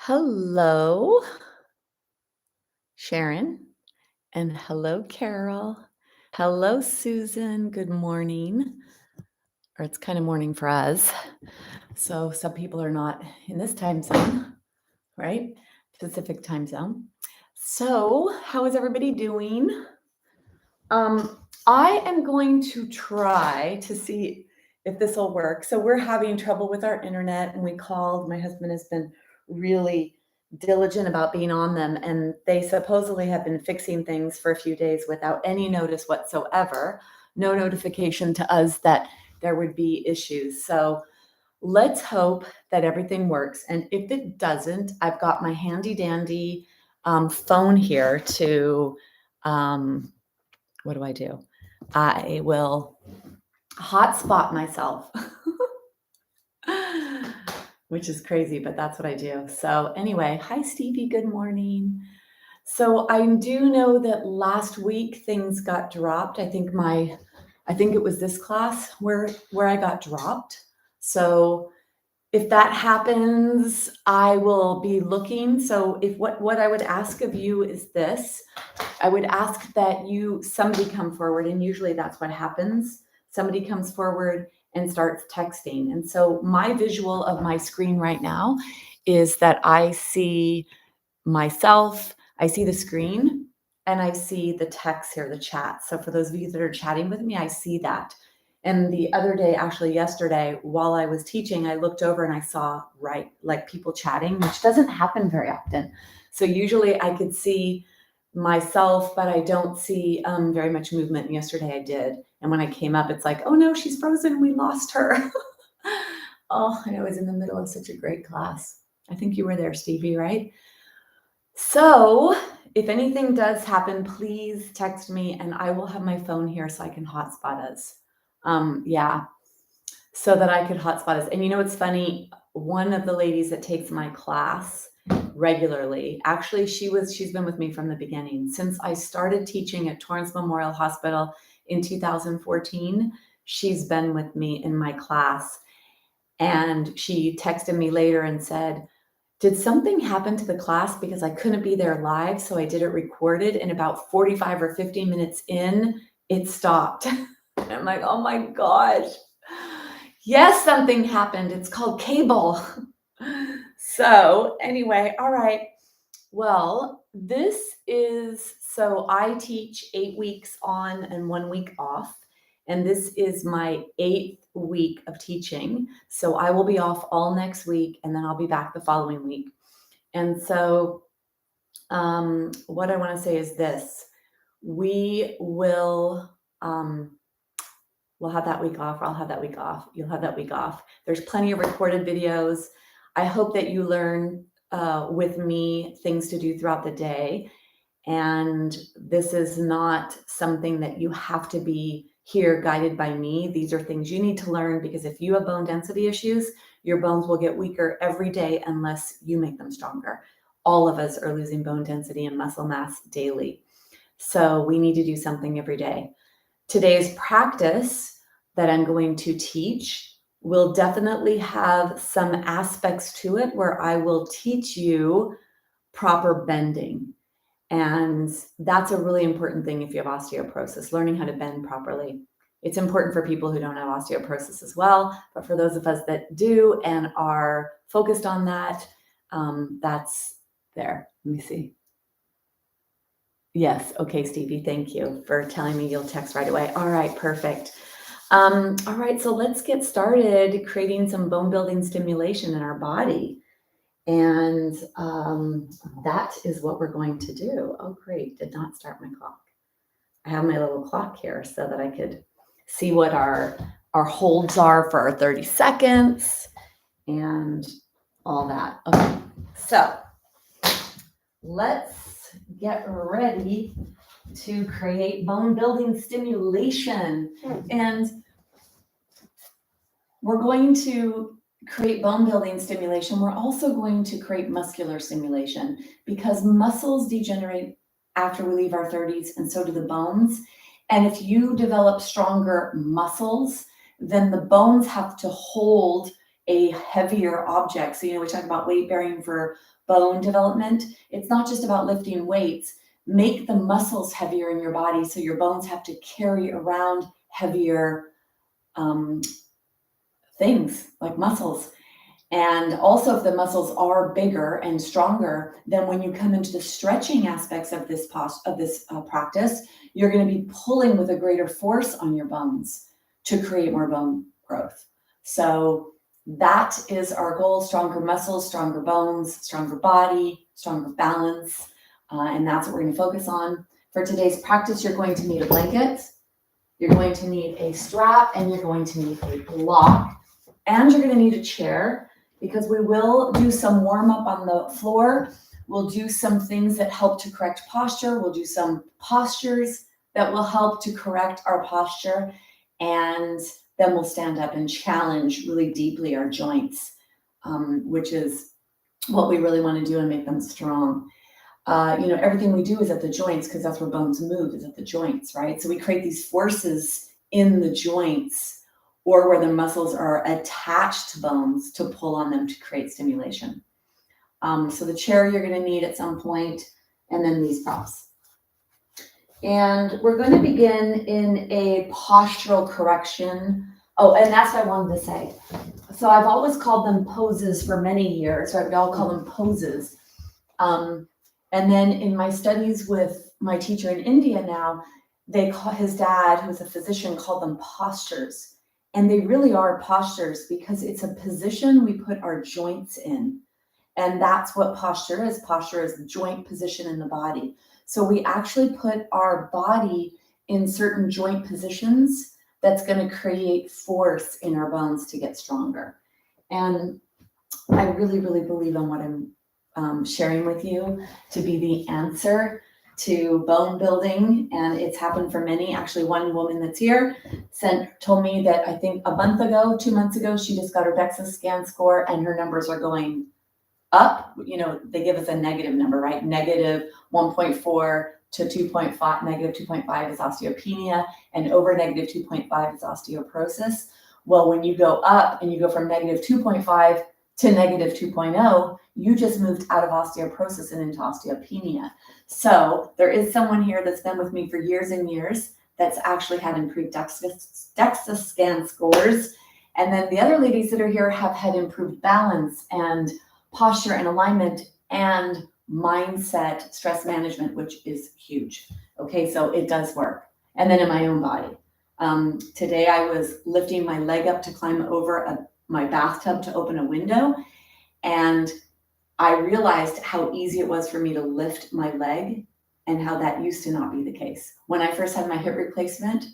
Hello, Sharon, and hello, Carol. Hello, Susan. Good morning. Or it's kind of morning for us. So some people are not in this time zone, right? Pacific time zone. So, how is everybody doing? I am going to try to see if this will work. So we're having trouble with our internet, and we called. My husband has been really diligent about being on them, and they supposedly have been fixing things for a few days without any notice whatsoever. No notification to us that there would be issues. So let's hope that everything works. And if it doesn't, I've got my handy dandy phone here to. What do I do? I will hotspot myself, which is crazy, but that's what I do. So anyway, hi Stevie, good morning. So I do know that last week things got dropped. I think it was this class where I got dropped. So if that happens, I will be looking. So if what I would ask of you is this, I would ask that somebody come forward, and usually that's what happens. Somebody comes forward and starts texting. And so my visual of my screen right now is that I see myself, I see the screen, and I see the text here, the chat. So for those of you that are chatting with me, I see that. And the other day, actually yesterday, while I was teaching, I looked over and I saw, right, like people chatting, which doesn't happen very often. So usually I could see myself, but I don't see very much movement. Yesterday I did. And when I came up, it's like, oh no, she's frozen. We lost her. Oh, and I was in the middle of such a great class. I think you were there, Stevie, right? So if anything does happen, please text me and I will have my phone here so I can hotspot us. Yeah, so that I could hotspot us. And you know, it's funny. One of the ladies that takes my class regularly, actually, she's been with me from the beginning. Since I started teaching at Torrance Memorial Hospital in 2014, she's been with me in my class. And she texted me later and said, did something happen to the class because I couldn't be there live, so I did it recorded, and about 45 or 50 minutes in, it stopped. And I'm like, oh my gosh. Yes, something happened. It's called cable. So anyway, all right. Well, so I teach 8 weeks on and 1 week off. And this is my 8th week of teaching. So I will be off all next week, and then I'll be back the following week. And so what I want to say is this. We'll have that week off, or I'll have that week off. You'll have that week off. There's plenty of recorded videos. I hope that you learn with me things to do throughout the day. And this is not something that you have to be here guided by me. These are things you need to learn, because if you have bone density issues, your bones will get weaker every day unless you make them stronger. All of us are losing bone density and muscle mass daily. So we need to do something every day. Today's practice that I'm going to teach will definitely have some aspects to it where I will teach you proper bending. And that's a really important thing if you have osteoporosis, learning how to bend properly. It's important for people who don't have osteoporosis as well, but for those of us that do and are focused on that, that's there. Let me see. Yes. Okay, Stevie, thank you for telling me you'll text right away. All right, perfect. All right, so let's get started creating some bone building stimulation in our body. And that is what we're going to do. Oh, great. Did not start my clock. I have my little clock here so that I could see what our holds are for our 30 seconds and all that. Okay, so let's get ready to create bone building stimulation. And we're going to create bone building stimulation. We're also going to create muscular stimulation, because muscles degenerate after we leave our 30s, and so do the bones. And if you develop stronger muscles, then the bones have to hold a heavier object. So, we talk about weight bearing for bone development. It's not just about lifting weights. Make the muscles heavier in your body so your bones have to carry around heavier things like muscles. And also, if the muscles are bigger and stronger, then when you come into the stretching aspects of this practice, you're going to be pulling with a greater force on your bones to create more bone growth. So that is our goal: stronger muscles, stronger bones, stronger body, stronger balance. And that's what we're going to focus on. For today's practice, you're going to need a blanket, you're going to need a strap, and you're going to need a block, and you're going to need a chair, because we will do some warm up on the floor. We'll do some things that help to correct posture. We'll do some postures that will help to correct our posture. And then we'll stand up and challenge really deeply our joints, which is what we really want to do and make them strong. Everything we do is at the joints, because that's where bones move, is at the joints, right? So we create these forces in the joints, or where the muscles are attached to bones, to pull on them to create stimulation. So the chair you're going to need at some point, and then these props. And we're going to begin in a postural correction. Oh, and that's what I wanted to say. So I've always called them poses for many years, right? We all call them poses. And then in my studies with my teacher in India now, his dad, who's a physician, called them postures. And they really are postures, because it's a position we put our joints in. And that's what posture is. Posture is the joint position in the body. So we actually put our body in certain joint positions that's going to create force in our bones to get stronger. And I really, really believe in what I'm sharing with you to be the answer to bone building. And it's happened for many. Actually, one woman that's here told me that I think 2 months ago, she just got her DEXA scan score and her numbers are going up. They give us a negative number, right? Negative 1.4 to 2.5. Negative 2.5 is osteopenia, and over negative 2.5 is osteoporosis. Well, when you go up and you go from negative 2.5 to negative 2.0, you just moved out of osteoporosis and into osteopenia. So there is someone here that's been with me for years and years that's actually had improved DEXA scan scores. And then the other ladies that are here have had improved balance and posture and alignment and mindset, stress management, which is huge. Okay, so it does work. And then in my own body. Today I was lifting my leg up to climb over my bathtub to open a window, and I realized how easy it was for me to lift my leg and how that used to not be the case. When I first had my hip replacement,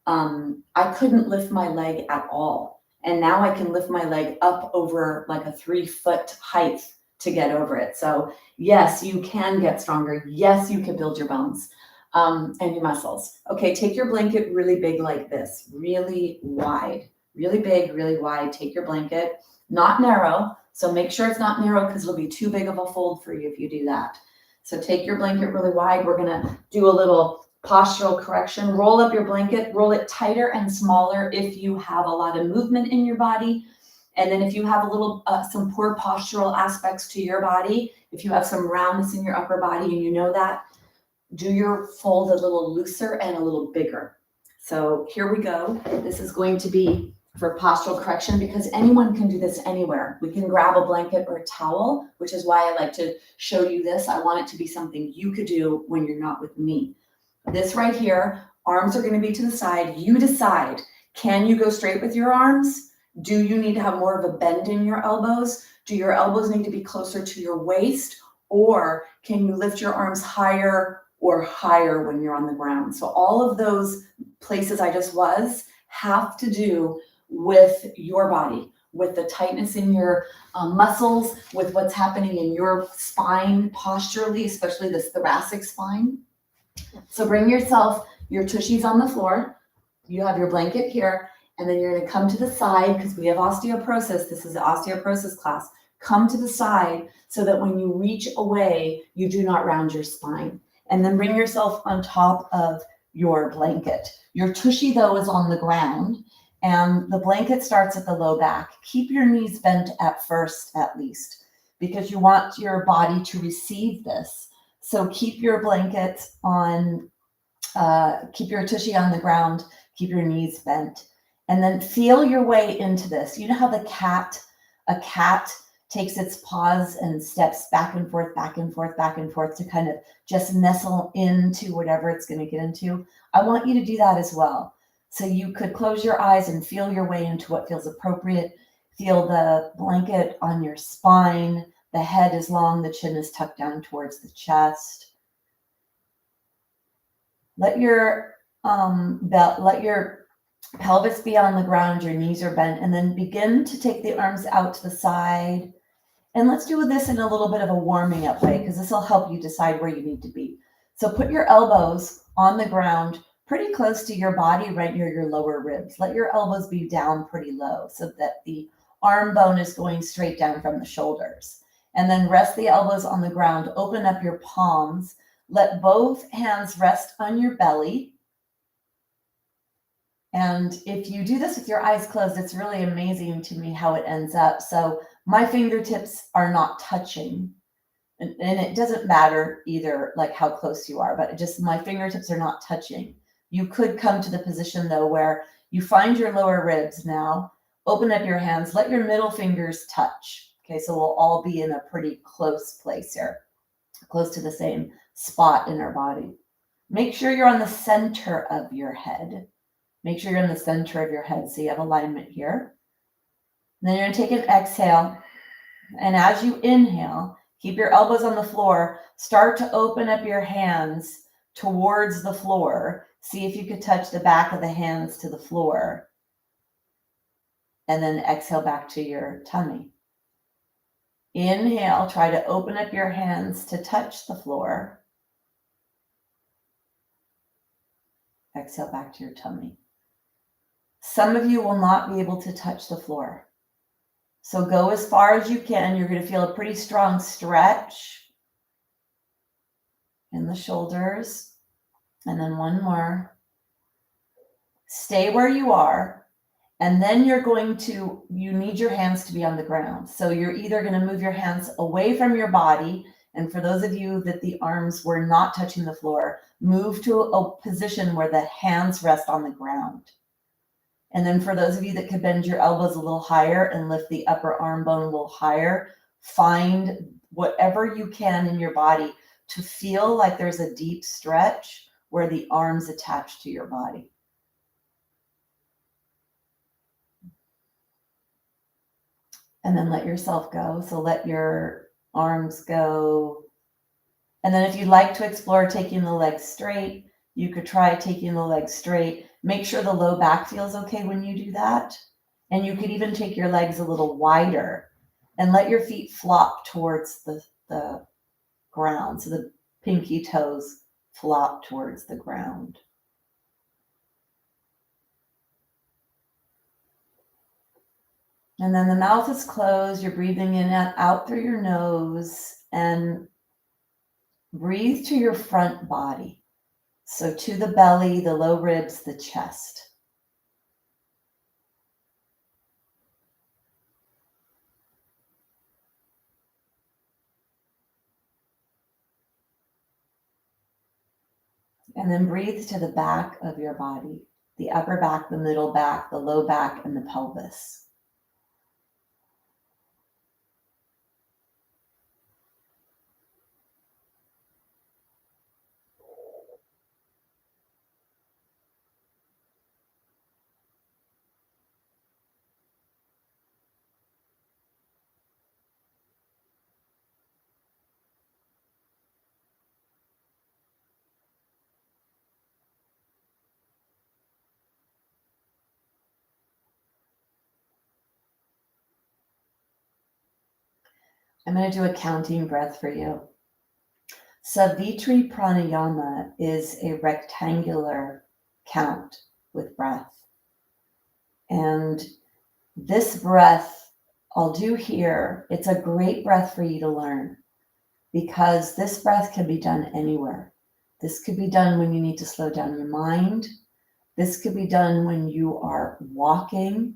I couldn't lift my leg at all. And now I can lift my leg up over like a 3-foot height to get over it. So yes, you can get stronger. Yes, you can build your bones and your muscles. Okay, take your blanket really big like this, really wide, really big, really wide. Take your blanket, not narrow. So make sure it's not narrow, because it'll be too big of a fold for you if you do that. So take your blanket really wide. We're going to do a little postural correction. Roll up your blanket, roll it tighter and smaller if you have a lot of movement in your body. And then if you have some poor postural aspects to your body, if you have some roundness in your upper body and you know that, do your fold a little looser and a little bigger. So here we go. This is going to be for postural correction, because anyone can do this anywhere. We can grab a blanket or a towel, which is why I like to show you this. I want it to be something you could do when you're not with me. This right here, arms are going to be to the side. You decide, can you go straight with your arms? Do you need to have more of a bend in your elbows? Do your elbows need to be closer to your waist? Or can you lift your arms higher or higher when you're on the ground? So all of those places I just have to do with your body, with the tightness in your muscles, with what's happening in your spine posturally, especially this thoracic spine. So bring your tushies on the floor. You have your blanket here, and then you're going to come to the side, because we have osteoporosis. This is the osteoporosis class. Come to the side so that when you reach away, you do not round your spine. And then bring yourself on top of your blanket. Your tushy, though, is on the ground. And the blanket starts at the low back. Keep your knees bent at first, at least, because you want your body to receive this. So keep your blanket on, keep your tushy on the ground, keep your knees bent, and then feel your way into this. You know how a cat takes its paws and steps back and forth, back and forth, back and forth to kind of just nestle into whatever it's going to get into? I want you to do that as well. So you could close your eyes and feel your way into what feels appropriate. Feel the blanket on your spine. The head is long, the chin is tucked down towards the chest. Let your pelvis be on the ground, your knees are bent, and then begin to take the arms out to the side. And let's do this in a little bit of a warming up way, because this will help you decide where you need to be. So put your elbows on the ground pretty close to your body, right near your lower ribs. Let your elbows be down pretty low so that the arm bone is going straight down from the shoulders. And then rest the elbows on the ground. Open up your palms. Let both hands rest on your belly. And if you do this with your eyes closed, it's really amazing to me how it ends up. So my fingertips are not touching. And it doesn't matter either, like how close you are, but just my fingertips are not touching. You could come to the position, though, where you find your lower ribs now. Open up your hands. Let your middle fingers touch. Okay, so we'll all be in a pretty close place here, close to the same spot in our body. Make sure you're on the center of your head. Make sure you're in the center of your head so you have alignment here. And then you're going to take an exhale. And as you inhale, keep your elbows on the floor. Start to open up your hands towards the floor. See if you could touch the back of the hands to the floor. And then exhale back to your tummy. Inhale, try to open up your hands to touch the floor. Exhale back to your tummy. Some of you will not be able to touch the floor. So go as far as you can. You're going to feel a pretty strong stretch in the shoulders. And then one more. Stay where you are. And then you need your hands to be on the ground. So you're either going to move your hands away from your body. And for those of you that the arms were not touching the floor, move to a position where the hands rest on the ground. And then for those of you that could bend your elbows a little higher and lift the upper arm bone a little higher, find whatever you can in your body to feel like there's a deep stretch where the arms attach to your body. And then let yourself go. So let your arms go. And then if you'd like to explore taking the legs straight, you could try taking the legs straight. Make sure the low back feels okay when you do that. And you could even take your legs a little wider and let your feet flop towards the ground. So the pinky toes flop towards the ground. And then the mouth is closed. You're breathing in and out through your nose, and breathe to your front body. So to the belly, the low ribs, the chest. And then breathe to the back of your body, the upper back, the middle back, the low back, and the pelvis. I'm going to do a counting breath for you. Savitri pranayama is a rectangular count with breath. And this breath I'll do here, it's a great breath for you to learn, because this breath can be done anywhere. This could be done when you need to slow down your mind. This could be done when you are walking.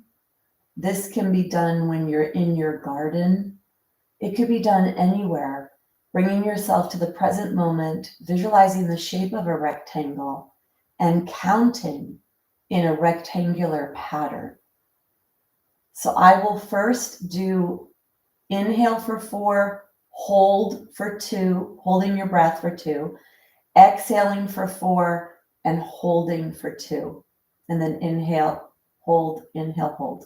This can be done when you're in your garden. It could be done anywhere, bringing yourself to the present moment, visualizing the shape of a rectangle, and counting in a rectangular pattern. So I will first do inhale for 4, hold for 2, holding your breath for 2, exhaling for 4, and holding for 2. And then inhale, hold, inhale, hold.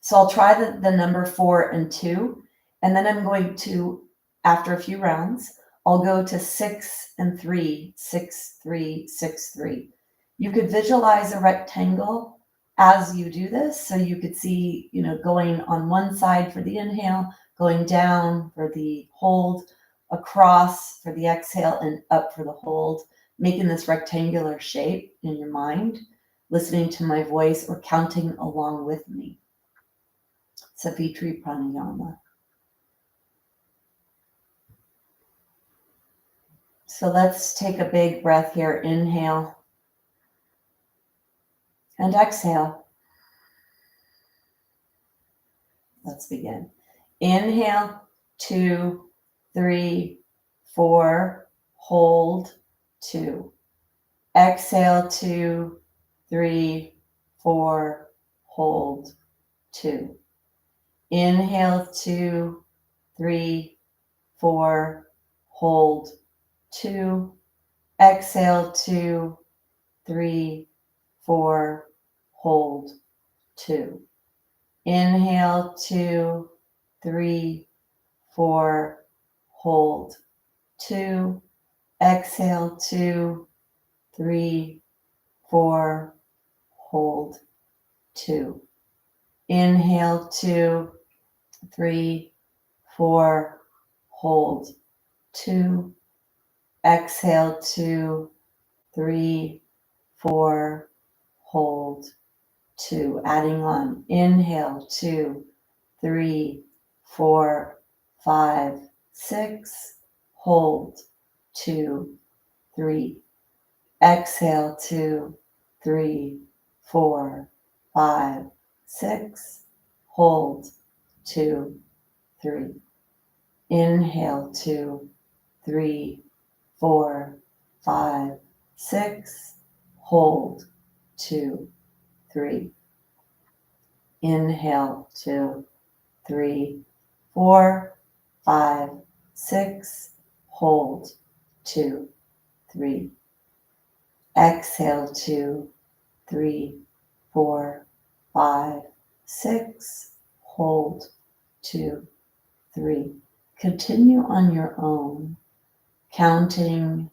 So I'll try the number 4 and 2, and then I'm going to, after a few rounds, I'll go to 6 and 3, 6, 3, 6, 3. You could visualize a rectangle as you do this. So you could see, going on one side for the inhale, going down for the hold, across for the exhale, and up for the hold, making this rectangular shape in your mind, listening to my voice or counting along with me. Savitri Pranayama. So let's take a big breath here. Inhale and exhale. Let's begin. Inhale, 2, 3, 4, hold, 2. Exhale, 2, 3, 4, hold, 2. Inhale, 2, 3, 4, hold, 2. Exhale, 2, 3, 4, hold, 2. Inhale, 2, 3, 4, hold, 2. Exhale, 2, 3, 4, hold, 2. Inhale, 2, 3, 4, hold, 2. Exhale, 2, 3, 4, hold, 2. Adding on. Inhale, 2, 3, 4, 5, 6. Hold, 2, 3. Exhale, 2, 3, 4, 5, 6. Hold, 2, 3. Inhale, 2, 3, 4, 5, 6. Hold, 2, 3. Inhale, 2, 3, 4, 5, 6. Hold, 2, 3. Exhale, 2, 3, 4, 5, 6. Hold, 2, 3. Continue on your own, counting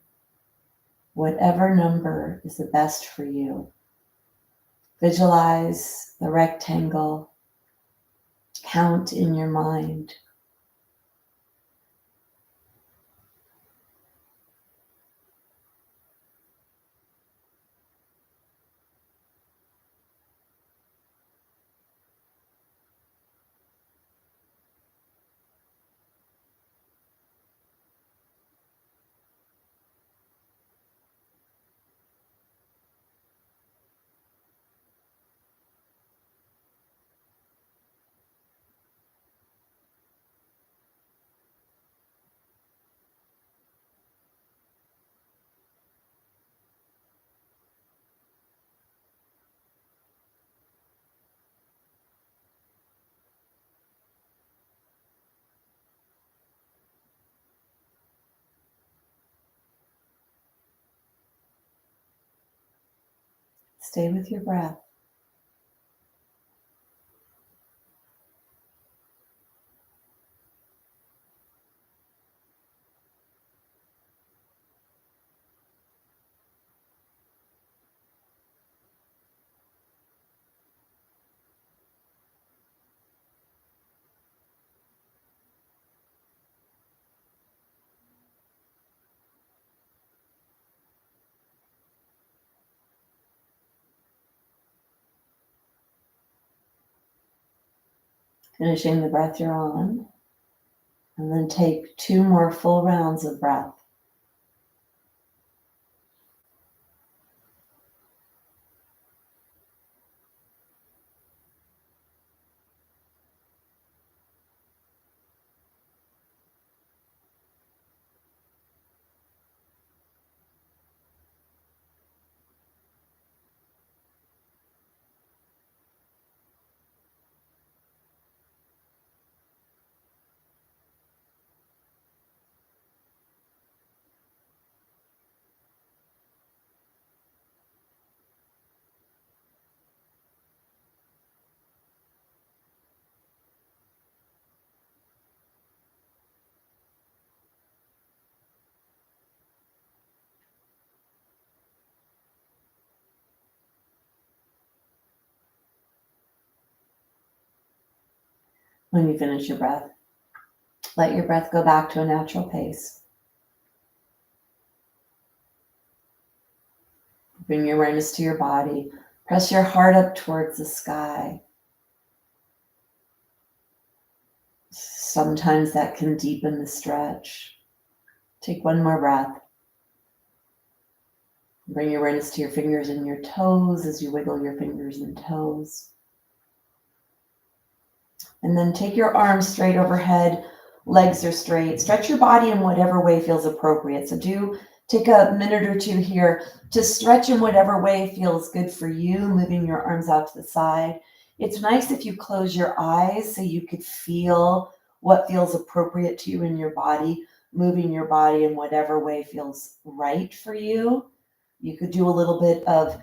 whatever number is the best for you. Visualize the rectangle, count in your mind. Stay with your breath. Finishing the breath you're on, and then take 2 more full rounds of breath. When you finish your breath, let your breath go back to a natural pace. Bring your awareness to your body. Press your heart up towards the sky. Sometimes that can deepen the stretch. Take one more breath. Bring your awareness to your fingers and your toes as you wiggle your fingers and toes. And then take your arms straight overhead, legs are straight. Stretch your body in whatever way feels appropriate. So do take a minute or two here to stretch in whatever way feels good for you, moving your arms out to the side. It's nice if you close your eyes so you could feel what feels appropriate to you in your body, moving your body in whatever way feels right for you. You could do a little bit of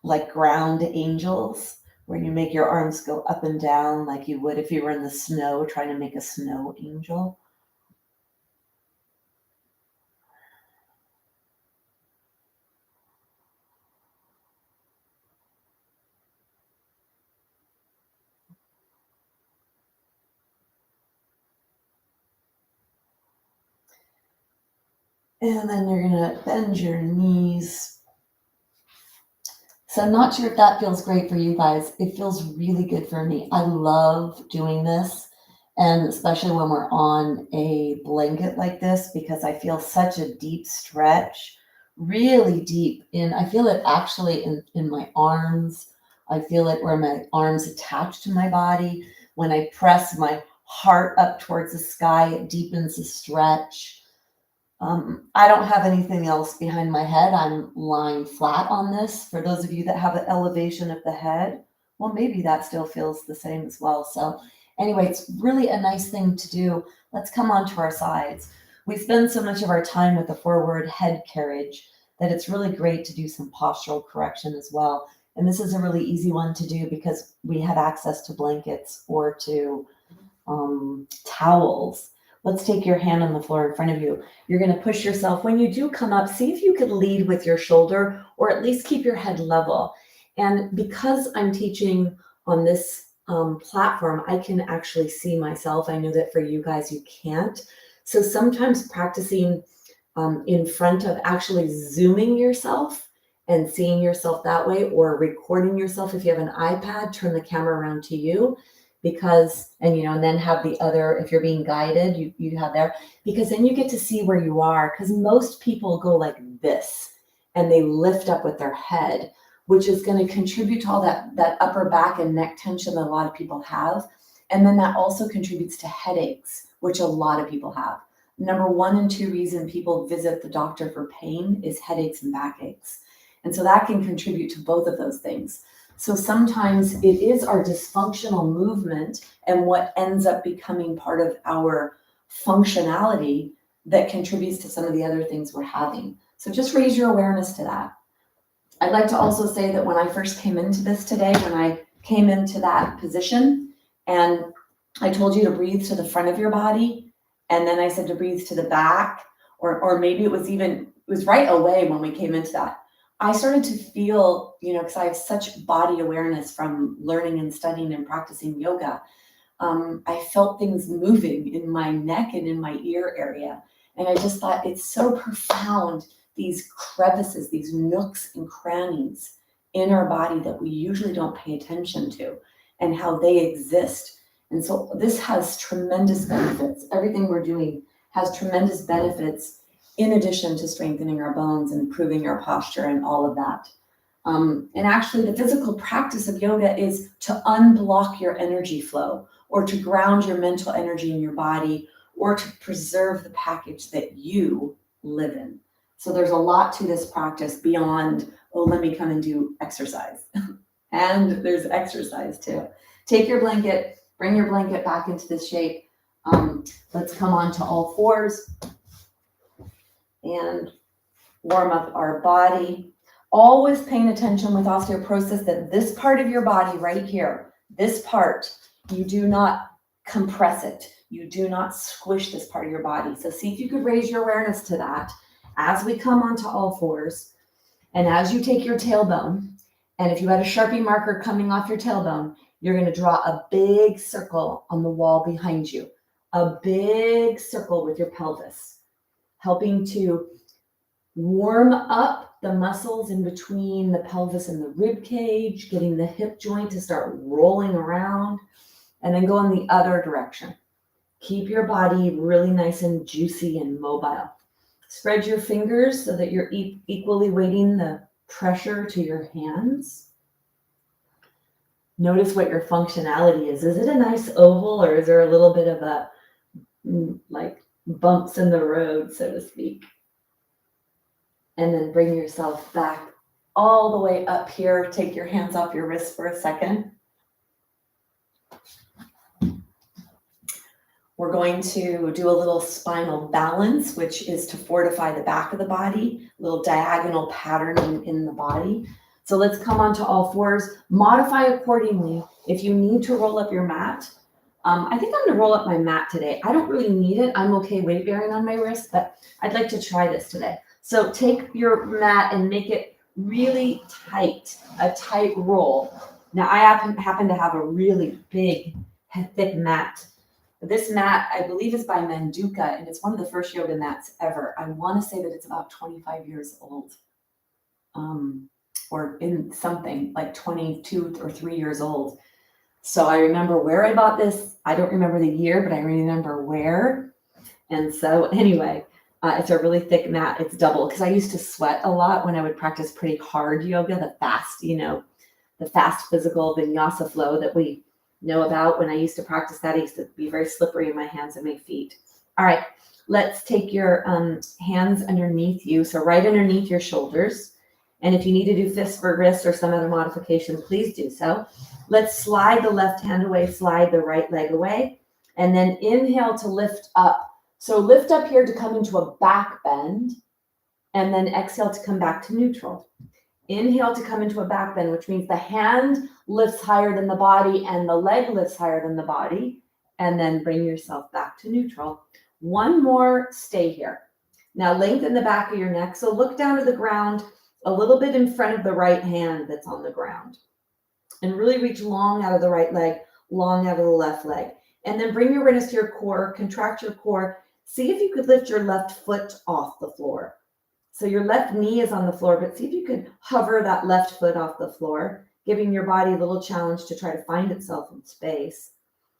like ground angels, where you make your arms go up and down like you would if you were in the snow trying to make a snow angel. And then you're going to bend your knees. So I'm not sure if that feels great for you guys. It feels really good for me. I love doing this, and especially when we're on a blanket like this, because I feel such a deep stretch, really deep in, I feel it actually in my arms. I feel it where my arms attach to my body. When I press my heart up towards the sky, it deepens the stretch. I don't have anything else behind my head. I'm lying flat on this. For those of you that have an elevation of the head, well, maybe that still feels the same as well. So anyway, it's really a nice thing to do. Let's come onto our sides. We spend so much of our time with the forward head carriage that it's really great to do some postural correction as well. And this is a really easy one to do because we have access to blankets or to towels. Let's take your hand on the floor in front of you. You're going to push yourself. When you do come up, see if you could lead with your shoulder or at least keep your head level. And because I'm teaching on this platform, I can actually see myself. I know that for you guys, you can't. So sometimes practicing in front of actually zooming yourself and seeing yourself that way, or recording yourself. If you have an iPad, turn the camera around to you. Because, and then have the other, if you're being guided, you have there, because then you get to see where you are. Because most people go like this and they lift up with their head, which is going to contribute to all that upper back and neck tension that a lot of people have. And then that also contributes to headaches, which a lot of people have. Number 1 and 2 reason people visit the doctor for pain is headaches and backaches. And so that can contribute to both of those things. So sometimes it is our dysfunctional movement and what ends up becoming part of our functionality that contributes to some of the other things we're having. So just raise your awareness to that. I'd like to also say that when I first came into this today, when I came into that position and I told you to breathe to the front of your body, and then I said to breathe to the back, or maybe it was right away when we came into that. I started to feel, because I have such body awareness from learning and studying and practicing yoga. I felt things moving in my neck and in my ear area. And I just thought it's so profound, these crevices, these nooks and crannies in our body that we usually don't pay attention to, and how they exist. And so this has tremendous benefits. Everything we're doing has tremendous benefits in addition to strengthening our bones and improving our posture and all of that. And actually the physical practice of yoga is to unblock your energy flow, or to ground your mental energy in your body, or to preserve the package that you live in. So there's a lot to this practice beyond, let me come and do exercise. And there's exercise too. Take your blanket, bring your blanket back into this shape. Let's come on to all fours and warm up our body. Always paying attention with osteoporosis that this part of your body right here, this part, you do not compress it. You do not squish this part of your body. So see if you could raise your awareness to that as we come onto all fours. And as you take your tailbone, and if you had a Sharpie marker coming off your tailbone, You're going to draw a big circle on the wall behind you, a big circle with your pelvis, helping to warm up the muscles in between the pelvis and the rib cage, getting the hip joint to start rolling around, and then go in the other direction. Keep your body really nice and juicy and mobile. Spread your fingers so that you're equally weighting the pressure to your hands. Notice what your functionality is. Is it a nice oval, or is there a little bit of a like bumps in the road, so to speak? And then bring yourself back all the way up here. Take your hands off your wrists for a second. We're going to do a little spinal balance, which is to fortify the back of the body, a little diagonal pattern in the body. So let's come onto all fours, modify accordingly. If you need to roll up your mat, I think I'm gonna roll up my mat today. I don't really need it. I'm okay weight bearing on my wrist, but I'd like to try this today. So take your mat and make it really tight, a tight roll. Now I happen to have a really big, thick mat. This mat, I believe, is by Manduka, and it's one of the first yoga mats ever. I want to say that it's about 25 years old, or in something like 22 or 3 years old. So I remember where I bought this. I don't remember the year, but I remember where. And so anyway, it's a really thick mat. It's double, because I used to sweat a lot when I would practice pretty hard yoga, the fast physical vinyasa flow that we know about. When I used to practice that, I used to be very slippery in my hands and my feet. All right, let's take your hands underneath you, so right underneath your shoulders. And if you need to do fists for wrists or some other modification, please do so. Let's slide the left hand away, slide the right leg away, and then inhale to lift up. So lift up here to come into a back bend, and then exhale to come back to neutral. Inhale to come into a back bend, which means the hand lifts higher than the body and the leg lifts higher than the body, and then bring yourself back to neutral. One more, stay here. Now lengthen the back of your neck. So look down to the ground a little bit in front of the right hand that's on the ground, and really reach long out of the right leg, long out of the left leg. And then bring your awareness to your core, contract your core. See if you could lift your left foot off the floor. So your left knee is on the floor, but see if you could hover that left foot off the floor, giving your body a little challenge to try to find itself in space.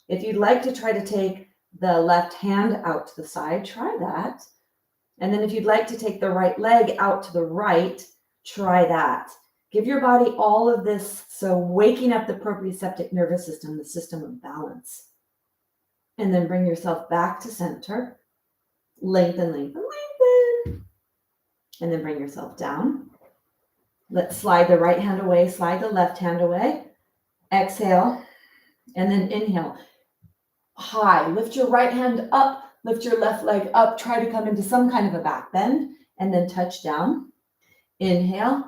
If you'd like to try to take the left hand out to the side, try that. And then if you'd like to take the right leg out to the right, try that. Give your body all of this, so waking up the proprioceptive nervous system, the system of balance. And then bring yourself back to center. Lengthen, lengthen, lengthen. And then bring yourself down. Let's slide the right hand away, slide the left hand away. Exhale, and then inhale. High, lift your right hand up, lift your left leg up, try to come into some kind of a back bend, and then touch down. Inhale,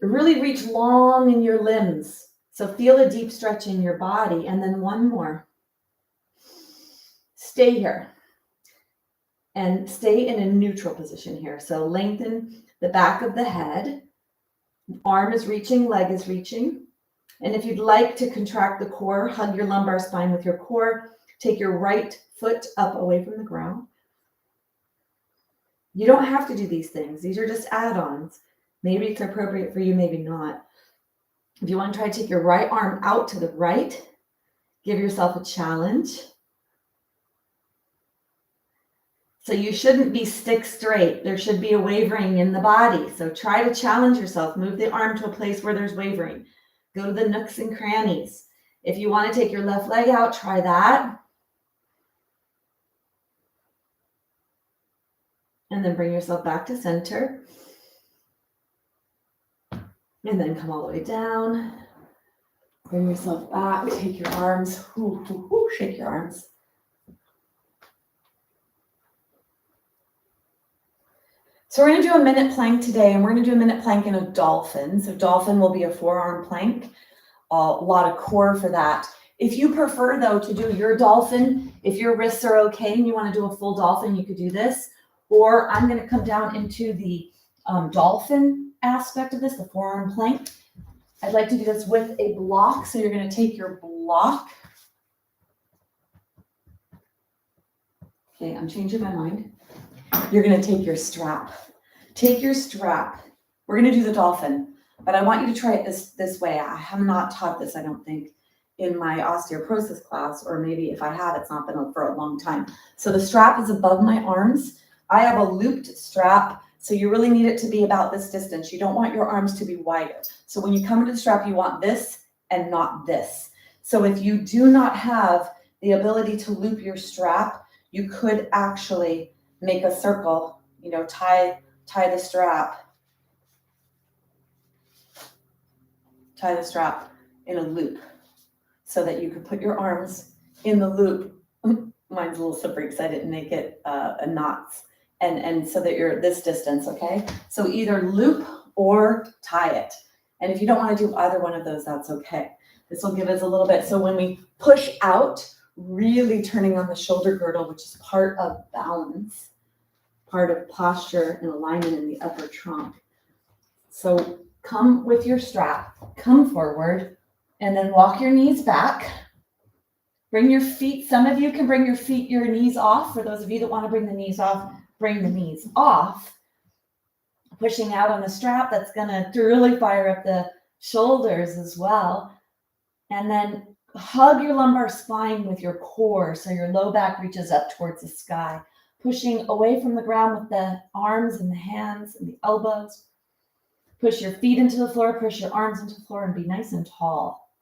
really reach long in your limbs. So feel a deep stretch in your body, and then one more. Stay here. And stay in a neutral position here. So lengthen the back of the head. Arm is reaching, leg is reaching. And if you'd like to contract the core, hug your lumbar spine with your core. Take your right foot up away from the ground. You don't have to do these things. These are just add-ons. Maybe it's appropriate for you, maybe not. If you want to try to take your right arm out to the right, give yourself a challenge. So you shouldn't be stick straight. There should be a wavering in the body. So try to challenge yourself. Move the arm to a place where there's wavering. Go to the nooks and crannies. If you want to take your left leg out, try that. And then bring yourself back to center. And then come all the way down. Bring yourself back. Take your arms. Shake your arms. So we're going to do a minute plank today, and we're going to do a minute plank in a dolphin. So dolphin will be a forearm plank, a lot of core for that. If you prefer, though, to do your dolphin, if your wrists are okay and you want to do a full dolphin, you could do this. Or I'm going to come down into the dolphin aspect of this, the forearm plank. I'd like to do this with a block. So you're going to take your block. Okay, I'm changing my mind. You're going to take your strap. Take your strap. We're going to do the dolphin, but I want you to try it this way. I have not taught this, I don't think, in my osteoporosis class, or maybe if I have, it's not been for a long time. So the strap is above my arms. I have a looped strap, so you really need it to be about this distance. You don't want your arms to be wider. So when you come into the strap, you want this and not this. So if you do not have the ability to loop your strap, you could actually make a circle, tie the strap. Tie the strap in a loop so that you could put your arms in the loop. Mine's a little slippery because I didn't make it a knots. And so that you're this distance, okay? So either loop or tie it. And if you don't want to do either one of those, that's okay. This will give us a little bit. So when we push out, really turning on the shoulder girdle, which is part of balance, part of posture and alignment in the upper trunk. So come with your strap, come forward, and then walk your knees back. Bring your feet, some of you can bring your knees off. For those of you that want to bring the knees off, bring the knees off. Pushing out on the strap, that's going to really fire up the shoulders as well. And then hug your lumbar spine with your core so your low back reaches up towards the sky. Pushing away from the ground with the arms and the hands and the elbows. Push your feet into the floor, push your arms into the floor, and be nice and tall.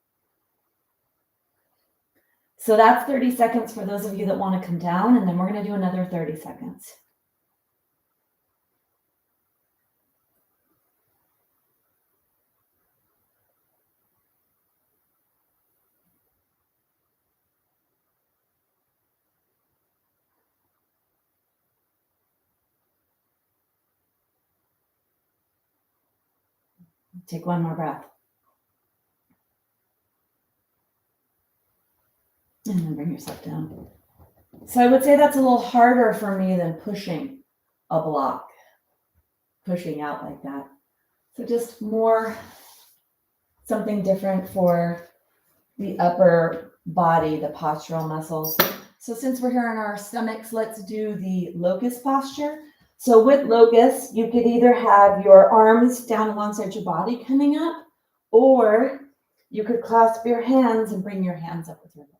So that's 30 seconds for those of you that want to come down, and then we're going to do another 30 seconds. Take one more breath. And then bring yourself down. So I would say that's a little harder for me than pushing a block, pushing out like that. So just more something different for the upper body, the postural muscles. So since we're here on our stomachs, let's do the locust posture. So with locust, you could either have your arms down alongside your body coming up, or you could clasp your hands and bring your hands up with your legs.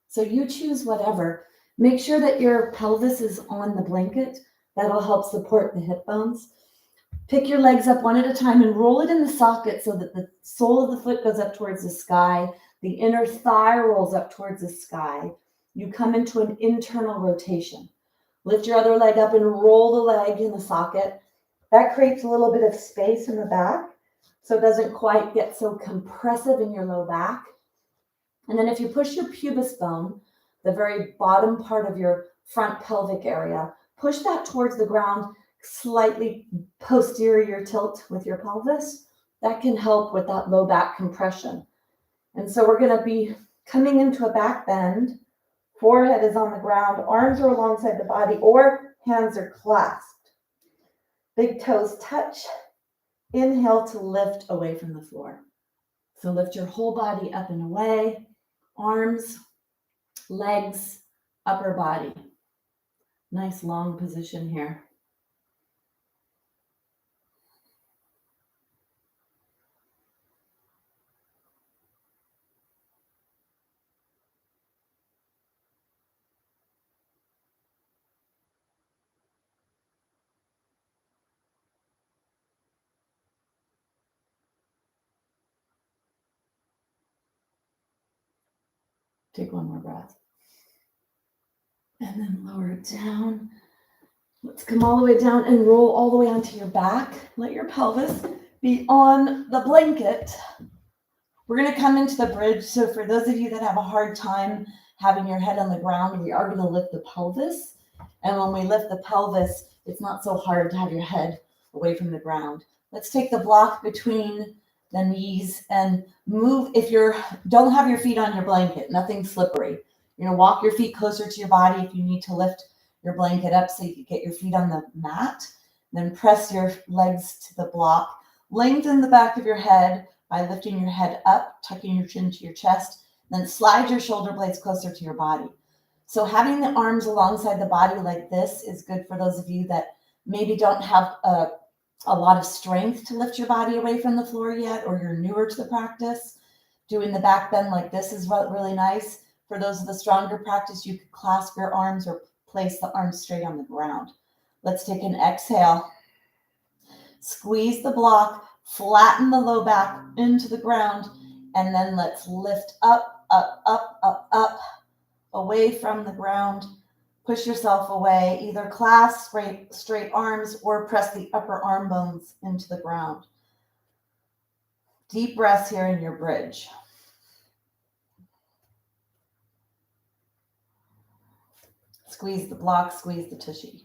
So you choose whatever. Make sure that your pelvis is on the blanket. That'll help support the hip bones. Pick your legs up one at a time and roll it in the socket so that the sole of the foot goes up towards the sky. The inner thigh rolls up towards the sky. You come into an internal rotation. Lift your other leg up and roll the leg in the socket. That creates a little bit of space in the back, so it doesn't quite get so compressive in your low back. And then if you push your pubis bone, the very bottom part of your front pelvic area, push that towards the ground, slightly posterior tilt with your pelvis. That can help with that low back compression. And so we're going to be coming into a back bend. Forehead is on the ground, arms are alongside the body, or hands are clasped. Big toes touch. Inhale to lift away from the floor. So lift your whole body up and away. Arms, legs, upper body. Nice long position here. Take one more breath. And then lower it down. Let's come all the way down and roll all the way onto your back. Let your pelvis be on the blanket. We're going to come into the bridge. So for those of you that have a hard time having your head on the ground, we are going to lift the pelvis. And when we lift the pelvis, it's not so hard to have your head away from the ground. Let's take the block between the knees and move. If you don't have your feet on your blanket, nothing slippery. You're going to walk your feet closer to your body if you need to lift your blanket up so you can get your feet on the mat. Then press your legs to the block. Lengthen the back of your head. by lifting your head up, tucking your chin to your chest, then slide your shoulder blades closer to your body. So having the arms alongside the body like this is good for those of you that maybe don't have a lot of strength to lift your body away from the floor yet, or you're newer to the practice. Doing the back bend like this is really nice. For those of the stronger practice, you could clasp your arms or place the arms straight on the ground. Let's take an exhale. Squeeze the block, flatten the low back into the ground, and then let's lift up, up, up, up, up, away from the ground. Push yourself away, either clasp straight arms or press the upper arm bones into the ground. Deep breaths here in your bridge. Squeeze the block, squeeze the tushy.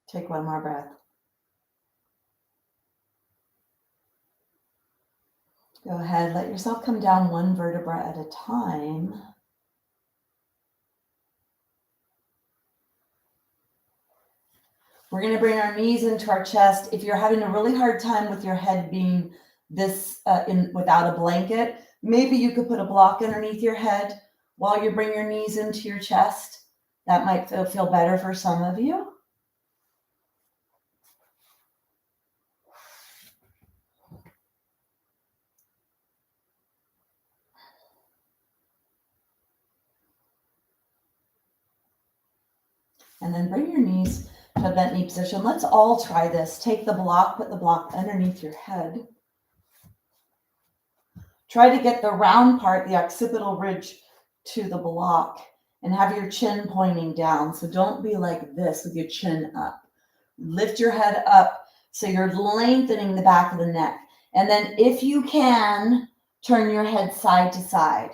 Take one more breath. Go ahead, let yourself come down one vertebra at a time. We're going to bring our knees into our chest. If you're having a really hard time with your head being this without a blanket, maybe you could put a block underneath your head while you bring your knees into your chest. That might feel better for some of you. And then bring your knees to a bent knee position. Let's all try this. Take the block, put the block underneath your head. Try to get the round part, the occipital ridge, to the block and have your chin pointing down. So don't be like this with your chin up. Lift your head up so you're lengthening the back of the neck. And then if you can, turn your head side to side.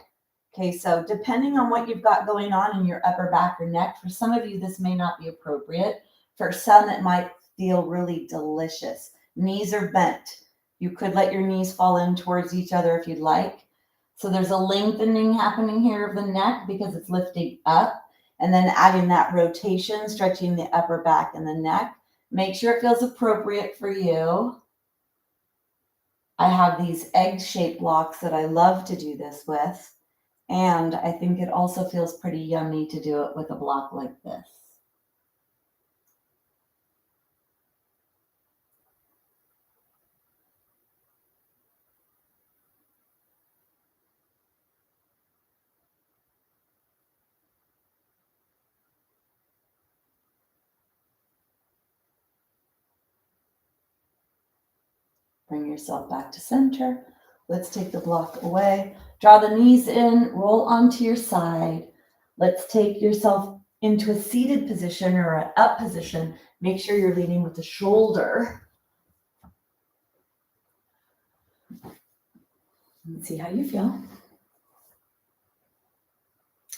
Okay, so depending on what you've got going on in your upper back or neck, for some of you, this may not be appropriate. For some, it might feel really delicious. Knees are bent. You could let your knees fall in towards each other if you'd like. So there's a lengthening happening here of the neck because it's lifting up, and then adding that rotation, stretching the upper back and the neck. Make sure it feels appropriate for you. I have these egg-shaped blocks that I love to do this with. And I think it also feels pretty yummy to do it with a block like this. Bring yourself back to center. Let's take the block away. Draw the knees in, roll onto your side. Let's take yourself into a seated position or an up position. Make sure you're leaning with the shoulder. Let's see how you feel.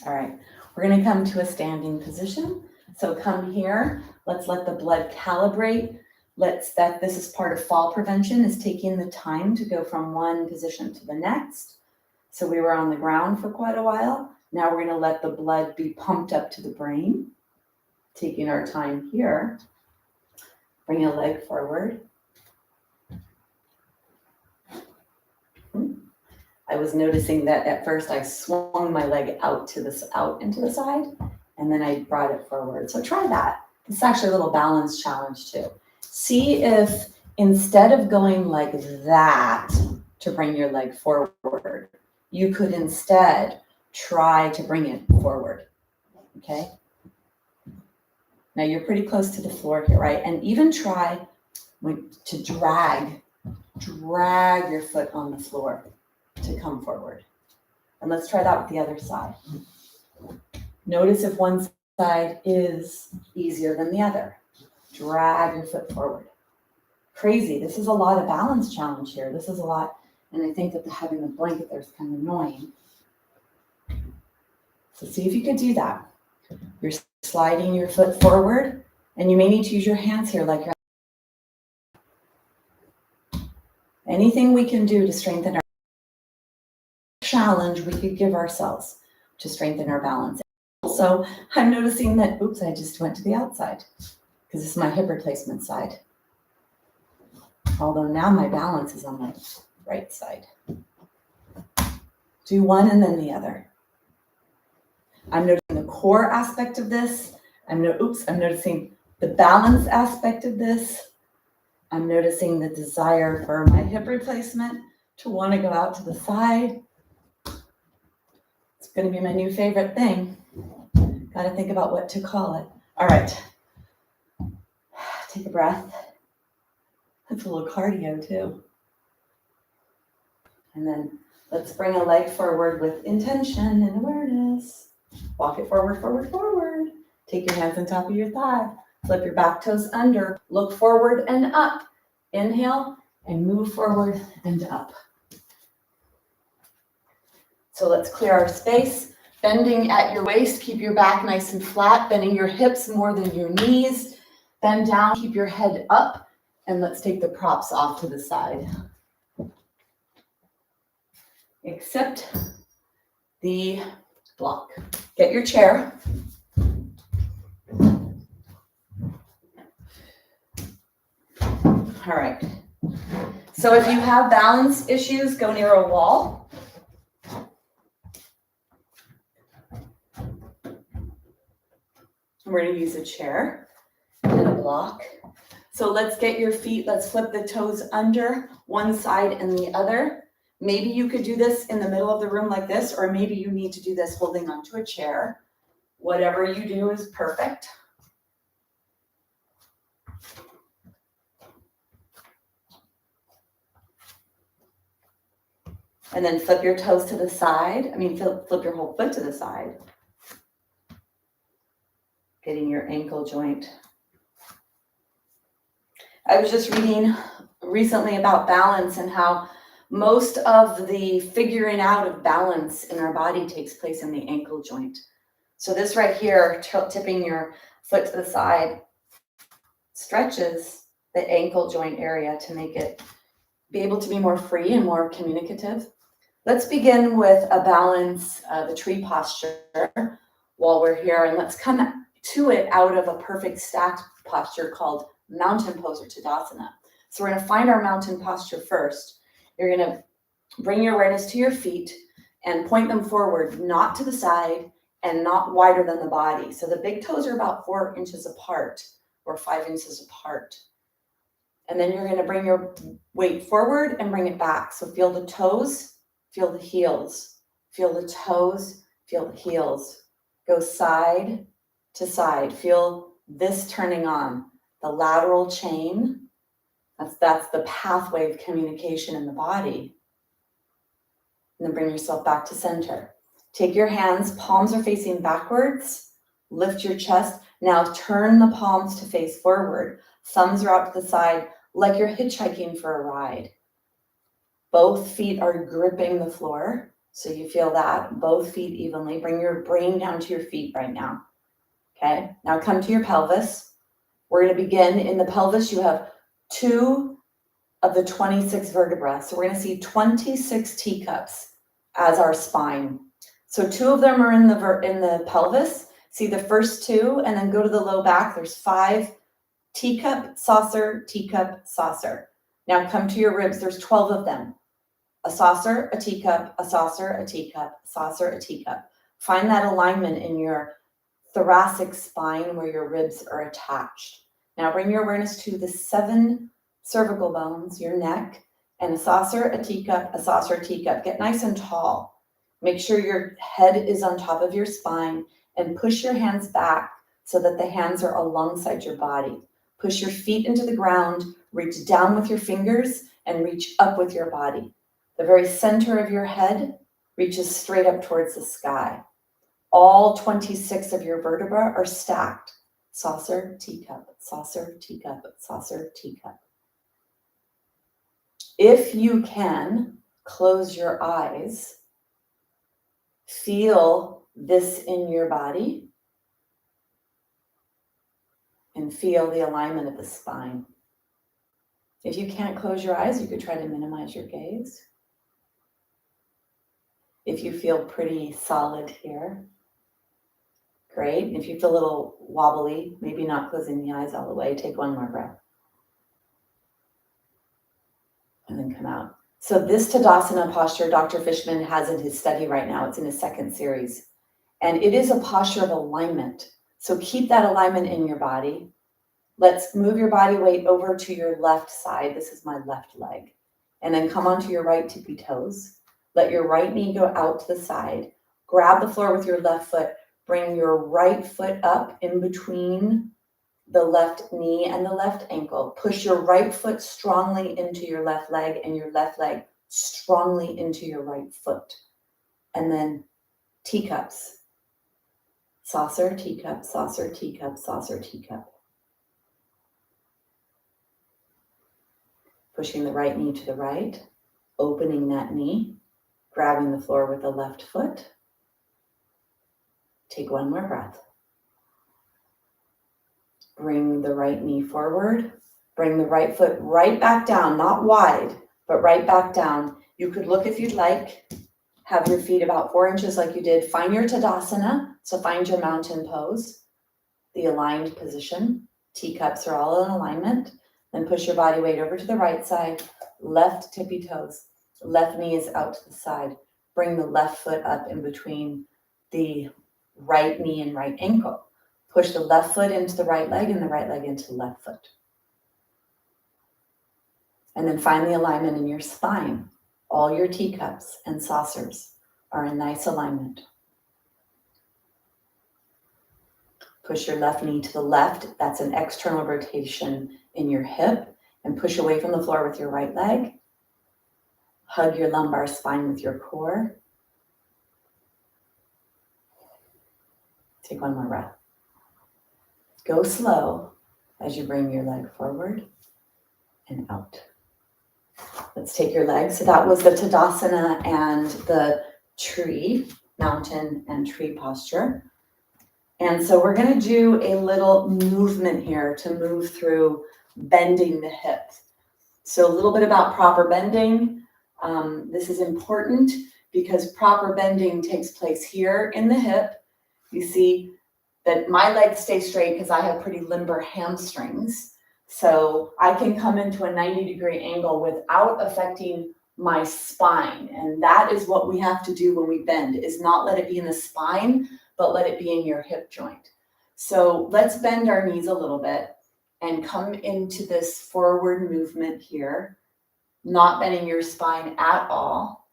All right, we're going to come to a standing position. So come here. Let's let the blood calibrate. This is part of fall prevention, is taking the time to go from one position to the next. So we were on the ground for quite a while. Now we're going to let the blood be pumped up to the brain. Taking our time here. Bring a leg forward. I was noticing that at first I swung my leg out into the side, and then I brought it forward. So try that. It's actually a little balance challenge too. See if instead of going like that to bring your leg forward, you could instead try to bring it forward. Okay. Now you're pretty close to the floor here, right? And even try to drag your foot on the floor to come forward. And let's try that with the other side. Notice if one side is easier than the other. Drag your foot forward. crazy. This is a lot of balance challenge here. This is a lot. And I think that having the blanket there is kind of annoying. So see if you could do that. You're sliding your foot forward, and you may need to use your hands here like you're. Anything we can do to strengthen our challenge, we could give ourselves to strengthen our balance. Also, I'm noticing that, oops, I just went to the outside because this is my hip replacement side. Although now my balance is on the right side. Do one and then the other. I'm noticing the core aspect of this. I'm noticing the balance aspect of this. I'm noticing the desire for my hip replacement to want to go out to the side. It's going to be my new favorite thing. Got to think about what to call it. All right. Take a breath. That's a little cardio too. And then let's bring a leg forward with intention and awareness. Walk it forward, forward, forward. Take your hands on top of your thigh. Flip your back toes under. Look forward and up. Inhale and move forward and up. So let's clear our space. Bending at your waist. Keep your back nice and flat. Bending your hips more than your knees. Bend down. Keep your head up. And let's take the props off to the side. Except the block. Get your chair. All right. So if you have balance issues, go near a wall. We're going to use a chair and a block. So let's get your feet, let's flip the toes under one side and the other. Maybe you could do this in the middle of the room like this, or maybe you need to do this holding onto a chair. Whatever you do is perfect. And then flip your toes to the side. Flip your whole foot to the side. Getting your ankle joint. I was just reading recently about balance and how most of the figuring out of balance in our body takes place in the ankle joint. So this right here, tipping your foot to the side, stretches the ankle joint area to make it be able to be more free and more communicative. Let's begin with a balance, the tree posture while we're here, and let's come to it out of a perfect stacked posture called mountain pose or Tadasana. So we're going to find our mountain posture first. You're going to bring your awareness to your feet and point them forward, not to the side and not wider than the body. So the big toes are about 4 inches apart or 5 inches apart. And then you're going to bring your weight forward and bring it back. So feel the toes, feel the heels, feel the toes, feel the heels. Go side to side. Feel this turning on, the lateral chain. That's the pathway of communication in the body. And then bring yourself back to center. Take your hands, palms are facing backwards. Lift your chest. Now turn the palms to face forward. Thumbs are out to the side like you're hitchhiking for a ride. Both feet are gripping the floor. So you feel that. Both feet evenly. Bring your brain down to your feet right now. Okay. Now come to your pelvis. We're going to begin in the pelvis. You have 2 of the 26 vertebrae. So we're going to see 26 teacups as our spine. So 2 of them are in the pelvis. See the first 2 and then go to the low back. There's 5 teacup, saucer, teacup, saucer. Now come to your ribs. There's 12 of them. A saucer, a teacup, a saucer, a teacup, saucer, a teacup. Find that alignment in your thoracic spine where your ribs are attached. Now bring your awareness to the 7 cervical bones, your neck, and a saucer, a teacup, a saucer, a teacup. Get nice and tall. Make sure your head is on top of your spine and push your hands back so that the hands are alongside your body. Push your feet into the ground, reach down with your fingers and reach up with your body. The very center of your head reaches straight up towards the sky. All 26 of your vertebrae are stacked. Saucer, teacup, saucer, teacup, saucer, teacup. If you can, close your eyes. Feel this in your body and feel the alignment of the spine. If you can't close your eyes, you could try to minimize your gaze. If you feel pretty solid here, great. If you feel a little wobbly, maybe not closing the eyes all the way, take one more breath. And then come out. So this Tadasana posture, Dr. Fishman has in his study right now. It's in his second series. And it is a posture of alignment. So keep that alignment in your body. Let's move your body weight over to your left side. This is my left leg. And then come onto your right tippy toes. Let your right knee go out to the side. Grab the floor with your left foot. Bring your right foot up in between the left knee and the left ankle. Push your right foot strongly into your left leg and your left leg strongly into your right foot. And then teacups. Saucer, teacup, saucer, teacup, saucer, teacup. Pushing the right knee to the right, opening that knee, grabbing the floor with the left foot. Take one more breath. Bring the right knee forward. Bring the right foot right back down, not wide, but right back down. You could look if you'd like. Have your feet about 4 inches like you did. Find your Tadasana. So find your mountain pose, the aligned position. Teacups are all in alignment. Then push your body weight over to the right side. Left tippy toes. Left knee is out to the side. Bring the left foot up in between the right knee and right ankle. Push the left foot into the right leg and the right leg into the left foot. And then find the alignment in your spine. All your teacups and saucers are in nice alignment. Push your left knee to the left. That's an external rotation in your hip. And push away from the floor with your right leg. Hug your lumbar spine with your core. Take one more breath. Go slow as you bring your leg forward and out. Let's take your legs. So that was the Tadasana and the tree, mountain and tree posture. And so we're going to do a little movement here to move through bending the hips. So a little bit about proper bending. This is important because proper bending takes place here in the hip. You see that my legs stay straight because I have pretty limber hamstrings. So I can come into a 90-degree angle without affecting my spine. And that is what we have to do when we bend, is not let it be in the spine, but let it be in your hip joint. So let's bend our knees a little bit and come into this forward movement here, not bending your spine at all.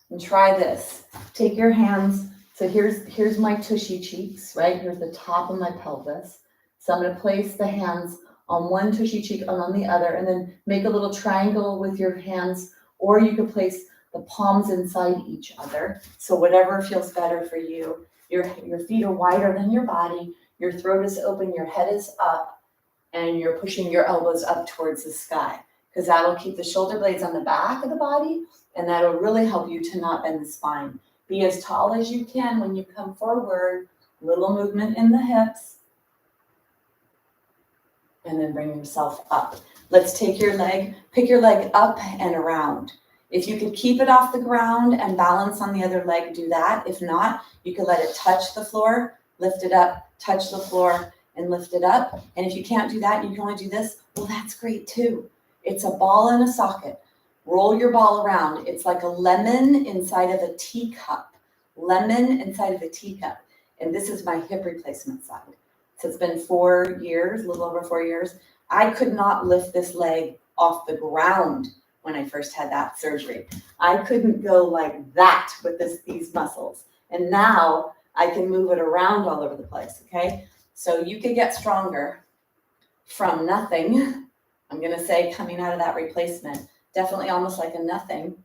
And try this. Take your hands. So here's my tushy cheeks, right? Here's the top of my pelvis. So I'm going to place the hands on one tushy cheek and on the other, and then make a little triangle with your hands, or you could place the palms inside each other. So whatever feels better for you. Your feet are wider than your body. Your throat is open. Your head is up, and you're pushing your elbows up towards the sky, because that'll keep the shoulder blades on the back of the body, and that'll really help you to not bend the spine. Be as tall as you can when you come forward. Little movement in the hips. And then bring yourself up. Let's take your leg, pick your leg up and around. If you could keep it off the ground and balance on the other leg, do that. If not, you could let it touch the floor, lift it up, touch the floor, and lift it up. And if you can't do that, you can only do this. Well, that's great too. It's a ball in a socket. Roll your ball around. It's like a lemon inside of a teacup. Lemon inside of a teacup. And this is my hip replacement side. So it's been 4 years, a little over 4 years. I could not lift this leg off the ground when I first had that surgery. I couldn't go like that with these muscles. And now I can move it around all over the place, okay? So you can get stronger from nothing. I'm going to say coming out of that replacement, definitely almost like a nothing.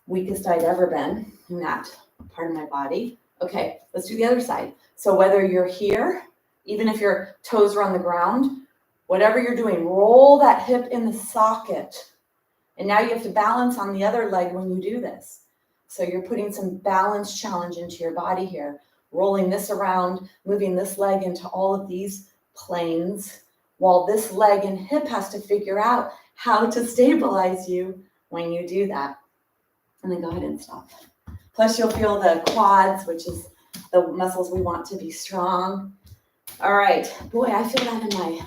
Weakest I'd ever been in that part of my body. Okay, let's do the other side. So whether you're here, even if your toes are on the ground, Whatever you're doing, roll that hip in the socket. And now you have to balance on the other leg when you do this. So you're putting some balance challenge into your body here, rolling this around, moving this leg into all of these planes, while this leg and hip has to figure out how to stabilize you when you do that. And then go ahead and stop. Plus you'll feel the quads, which is the muscles we want to be strong. All right, boy, I feel that in my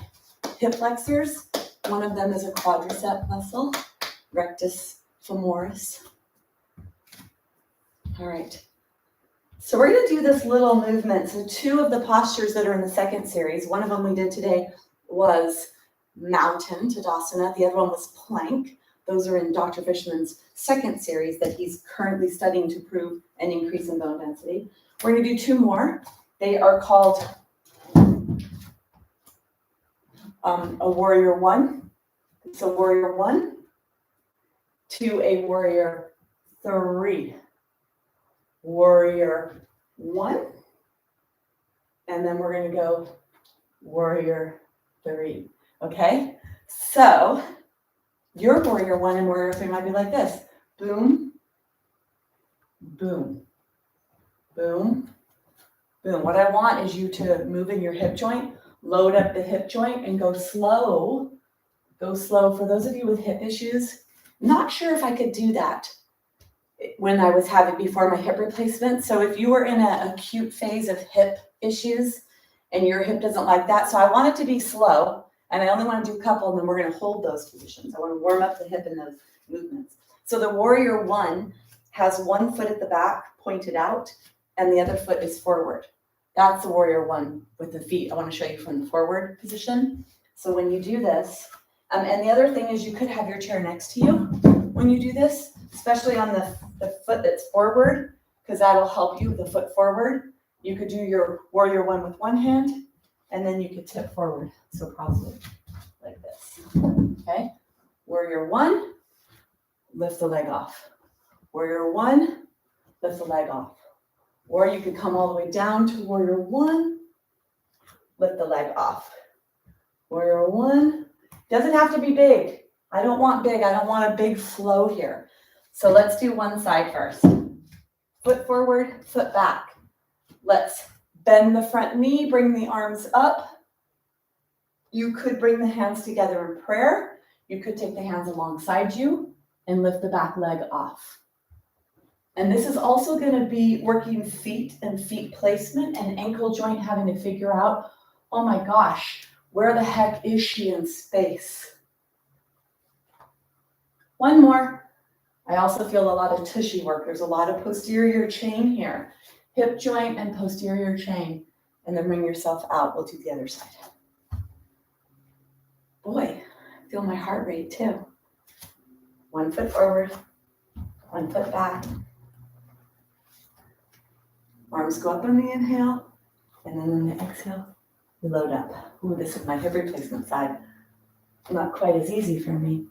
hip flexors. One of them is a quadricep muscle, rectus femoris. All right, so we're going to do this little movement. So 2 of the postures that are in the second series, one of them we did today was mountain, Tadasana. The other one was plank. Those are in Dr. Fishman's second series that he's currently studying to prove an increase in bone density. We're going to do 2 more. They are called a warrior 1. It's a warrior 1 to a warrior 3. Warrior 1. And then we're going to go warrior 3. Okay? So your warrior 1 and warrior 3 might be like this. Boom, boom, boom, boom. What I want is you to move in your hip joint, load up the hip joint, and go slow. Go slow. For those of you with hip issues, not sure if I could do that when I was having before my hip replacement. So if you were in an acute phase of hip issues and your hip doesn't like that, so I want it to be slow, and I only want to do a couple, and then we're going to hold those positions. I want to warm up the hip in those movements. So the warrior 1 has one foot at the back pointed out, and the other foot is forward. That's the warrior 1 with the feet. I want to show you from the forward position. So when you do this, and the other thing is you could have your chair next to you when you do this, especially on the foot that's forward, because that'll help you, the foot forward. You could do your warrior 1 with one hand, and then you could tip forward. So probably like this. Okay? Warrior 1, lift the leg off. Warrior 1, lift the leg off. Or you could come all the way down to warrior 1, lift the leg off. Warrior 1, doesn't have to be big. I don't want big. I don't want a big flow here. So let's do one side first. Foot forward, foot back. Let's bend the front knee, bring the arms up. You could bring the hands together in prayer. You could take the hands alongside you and lift the back leg off. And this is also going to be working feet and feet placement and ankle joint, having to figure out, oh my gosh, where the heck is she in space? One more. I also feel a lot of tushy work. There's a lot of posterior chain here. Hip joint and posterior chain. And then bring yourself out. We'll do the other side. Boy, I feel my heart rate too. 1 foot forward, 1 foot back. Arms go up on the inhale, and then on the exhale, we load up. Ooh, this is my hip replacement side. Not quite as easy for me.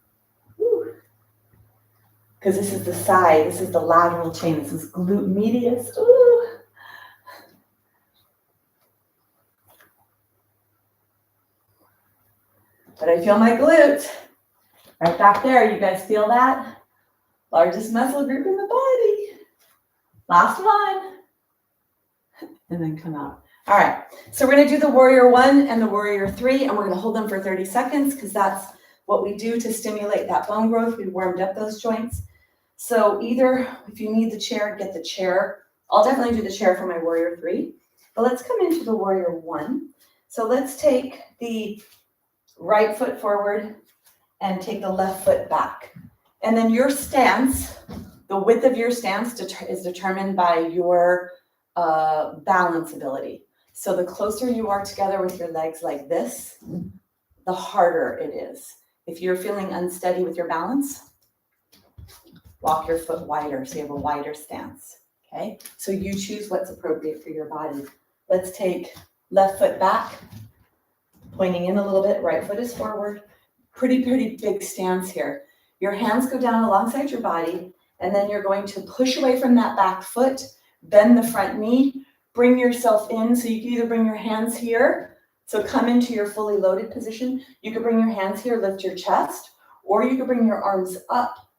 Because this is the side, this is the lateral chain, this is glute medius. Ooh. But I feel my glutes. Right back there, you guys feel that? Largest muscle group in the body. Last one. And then come out. All right, so we're going to do the warrior 1 and the warrior 3, and we're going to hold them for 30 seconds because that's what we do to stimulate that bone growth. We warmed up those joints. So either if you need the chair, get the chair. I'll definitely do the chair for my warrior 3. But let's come into the warrior 1. So let's take the right foot forward and take the left foot back. And then your stance, the width of your stance is determined by your balance ability. So the closer you are together with your legs like this, the harder it is. If you're feeling unsteady with your balance, walk your foot wider so you have a wider stance. Okay, so you choose what's appropriate for your body. Let's take left foot back, pointing in a little bit, right foot is forward. Pretty big stance here. Your hands go down alongside your body, and then you're going to push away from that back foot, bend the front knee, bring yourself in. So you can either bring your hands here, So come into your fully loaded position. You could bring your hands here, lift your chest, or you could bring your arms up,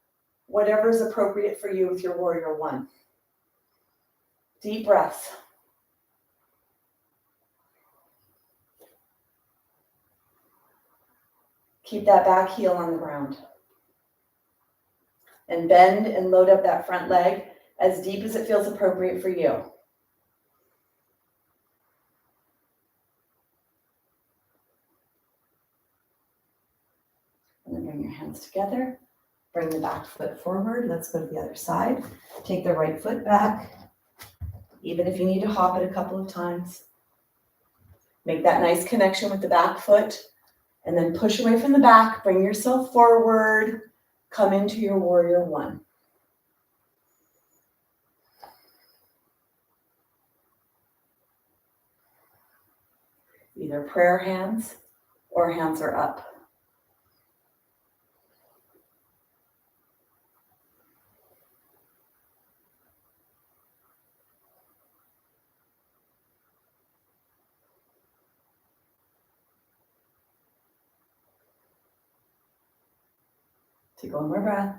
whatever is appropriate for you with your warrior one. Deep breaths. Keep that back heel on the ground. And bend and load up that front leg as deep as it feels appropriate for you. And then bring your hands together. Bring the back foot forward. Let's go to the other side. Take the right foot back. Even if you need to hop it a couple of times. Make that nice connection with the back foot. And then push away from the back. Bring yourself forward. Come into your warrior one. Either prayer hands or hands are up. Take one more breath,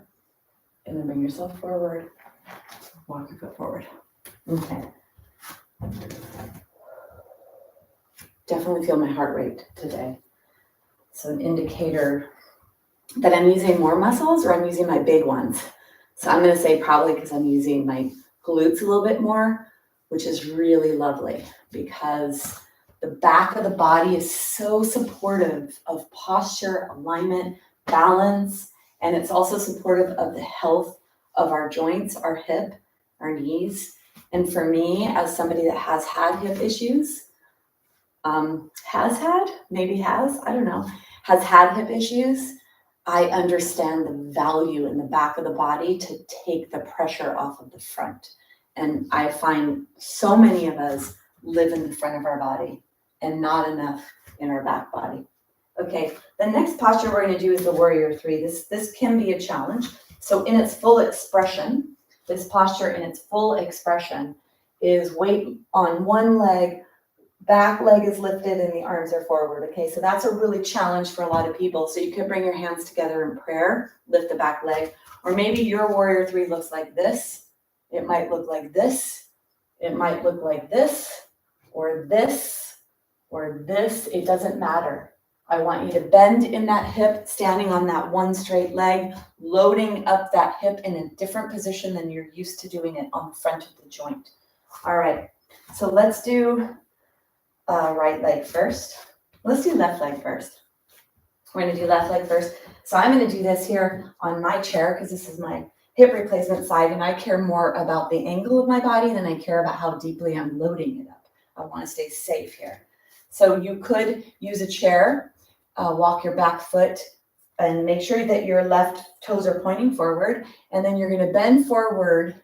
and then bring yourself forward. Walk your foot forward. Okay. Definitely feel my heart rate today. So an indicator that I'm using more muscles or I'm using my big ones. So I'm going to say probably because I'm using my glutes a little bit more, which is really lovely because the back of the body is so supportive of posture, alignment, balance, and it's also supportive of the health of our joints, our hip, our knees. And for me, as somebody that has had hip issues, has had hip issues, I understand the value in the back of the body to take the pressure off of the front. And I find so many of us live in the front of our body and not enough in our back body. Okay, the next posture we're going to do is the warrior three. This can be a challenge. So in its full expression, this posture in its full expression is weight on one leg, back leg is lifted and the arms are forward. Okay, so that's a really challenge for a lot of people. So you could bring your hands together in prayer, lift the back leg, or maybe your warrior three looks like this. It might look like this. It might look like this, or this, or this. It doesn't matter. I want you to bend in that hip, standing on that one straight leg, loading up that hip in a different position than you're used to doing it on the front of the joint. All right, so let's do right leg first. Let's do left leg first. We're going to do left leg first. So I'm going to do this here on my chair because this is my hip replacement side, and I care more about the angle of my body than I care about how deeply I'm loading it up. I want to stay safe here. So you could use a chair, walk your back foot, and make sure that your left toes are pointing forward, and then you're going to bend forward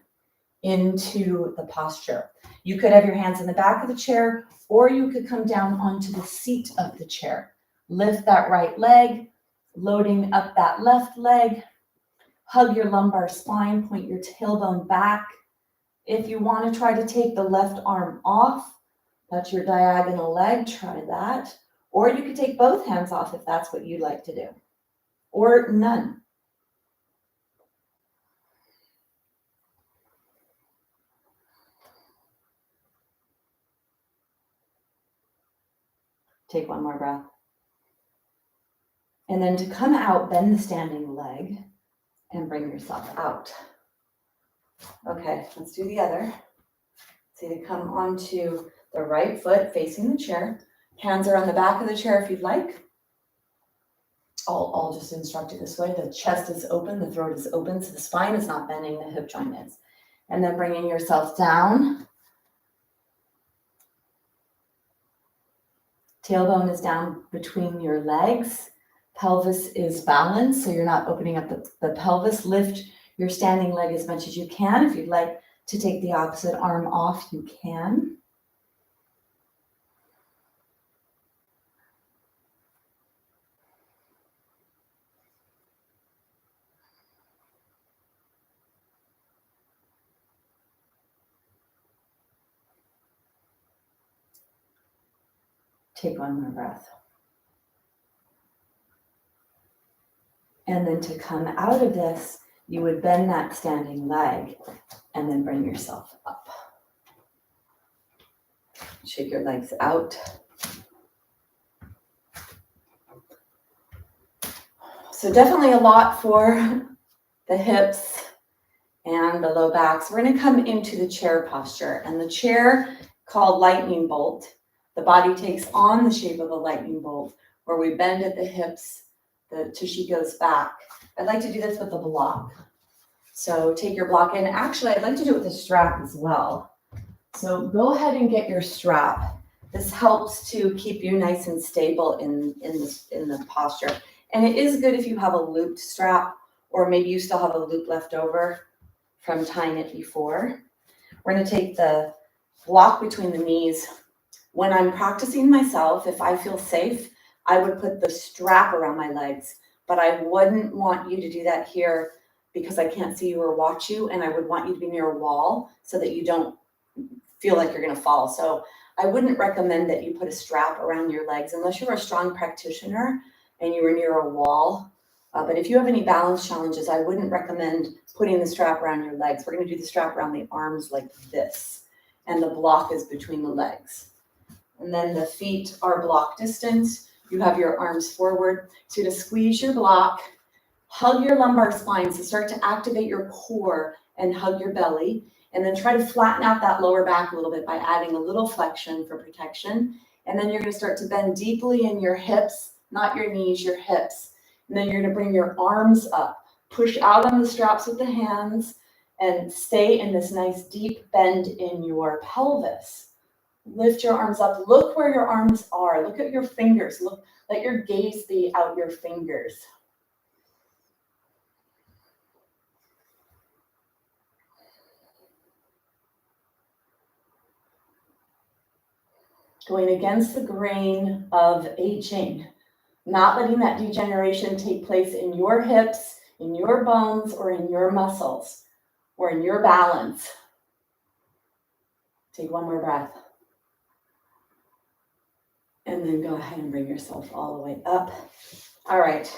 into the posture. You could have your hands in the back of the chair, or you could come down onto the seat of the chair. Lift that right leg, loading up that left leg. Hug your lumbar spine, point your tailbone back. If you want to try to take the left arm off, that's your diagonal leg, try that. Or you could take both hands off if that's what you'd like to do. Or none. Take one more breath. And then to come out, bend the standing leg and bring yourself out. Okay, let's do the other. So you come onto the right foot facing the chair. Hands are on the back of the chair if you'd like. I'll just instruct it this way. The chest is open, the throat is open, so the spine is not bending, the hip joint is. And then bringing yourself down. Tailbone is down between your legs. Pelvis is balanced, so you're not opening up the pelvis. Lift your standing leg as much as you can. If you'd like to take the opposite arm off, you can. Take one more breath. And then to come out of this, you would bend that standing leg and then bring yourself up. Shake your legs out. So definitely a lot for the hips and the low backs. We're going to come into the chair posture, and the chair called lightning bolt. The body takes on the shape of a lightning bolt where we bend at the hips, the tushy goes back. I'd like to do this with a block. So take your block in. Actually, I'd like to do it with a strap as well. So go ahead and get your strap. This helps to keep you nice and stable in the posture. And it is good if you have a looped strap, or maybe you still have a loop left over from tying it before. We're going to take the block between the knees. When I'm practicing myself, if I feel safe, I would put the strap around my legs, but I wouldn't want you to do that here because I can't see you or watch you, and I would want you to be near a wall so that you don't feel like you're going to fall. So I wouldn't recommend that you put a strap around your legs unless you're a strong practitioner and you were near a wall. But if you have any balance challenges, I wouldn't recommend putting the strap around your legs. We're going to do the strap around the arms like this, and the block is between the legs. And then the feet are block distance. You have your arms forward. So to squeeze your block, hug your lumbar spine. So start to activate your core and hug your belly. And then try to flatten out that lower back a little bit by adding a little flexion for protection. And then you're going to start to bend deeply in your hips, not your knees, your hips. And then you're going to bring your arms up. Push out on the straps with the hands and stay in this nice deep bend in your pelvis. Lift your arms up. Look where your arms are. Look at your fingers. Let your gaze be out your fingers. Going against the grain of aging, not letting that degeneration take place in your hips, in your bones, or in your muscles, or in your balance. Take one more breath. And then go ahead and bring yourself all the way up. All right,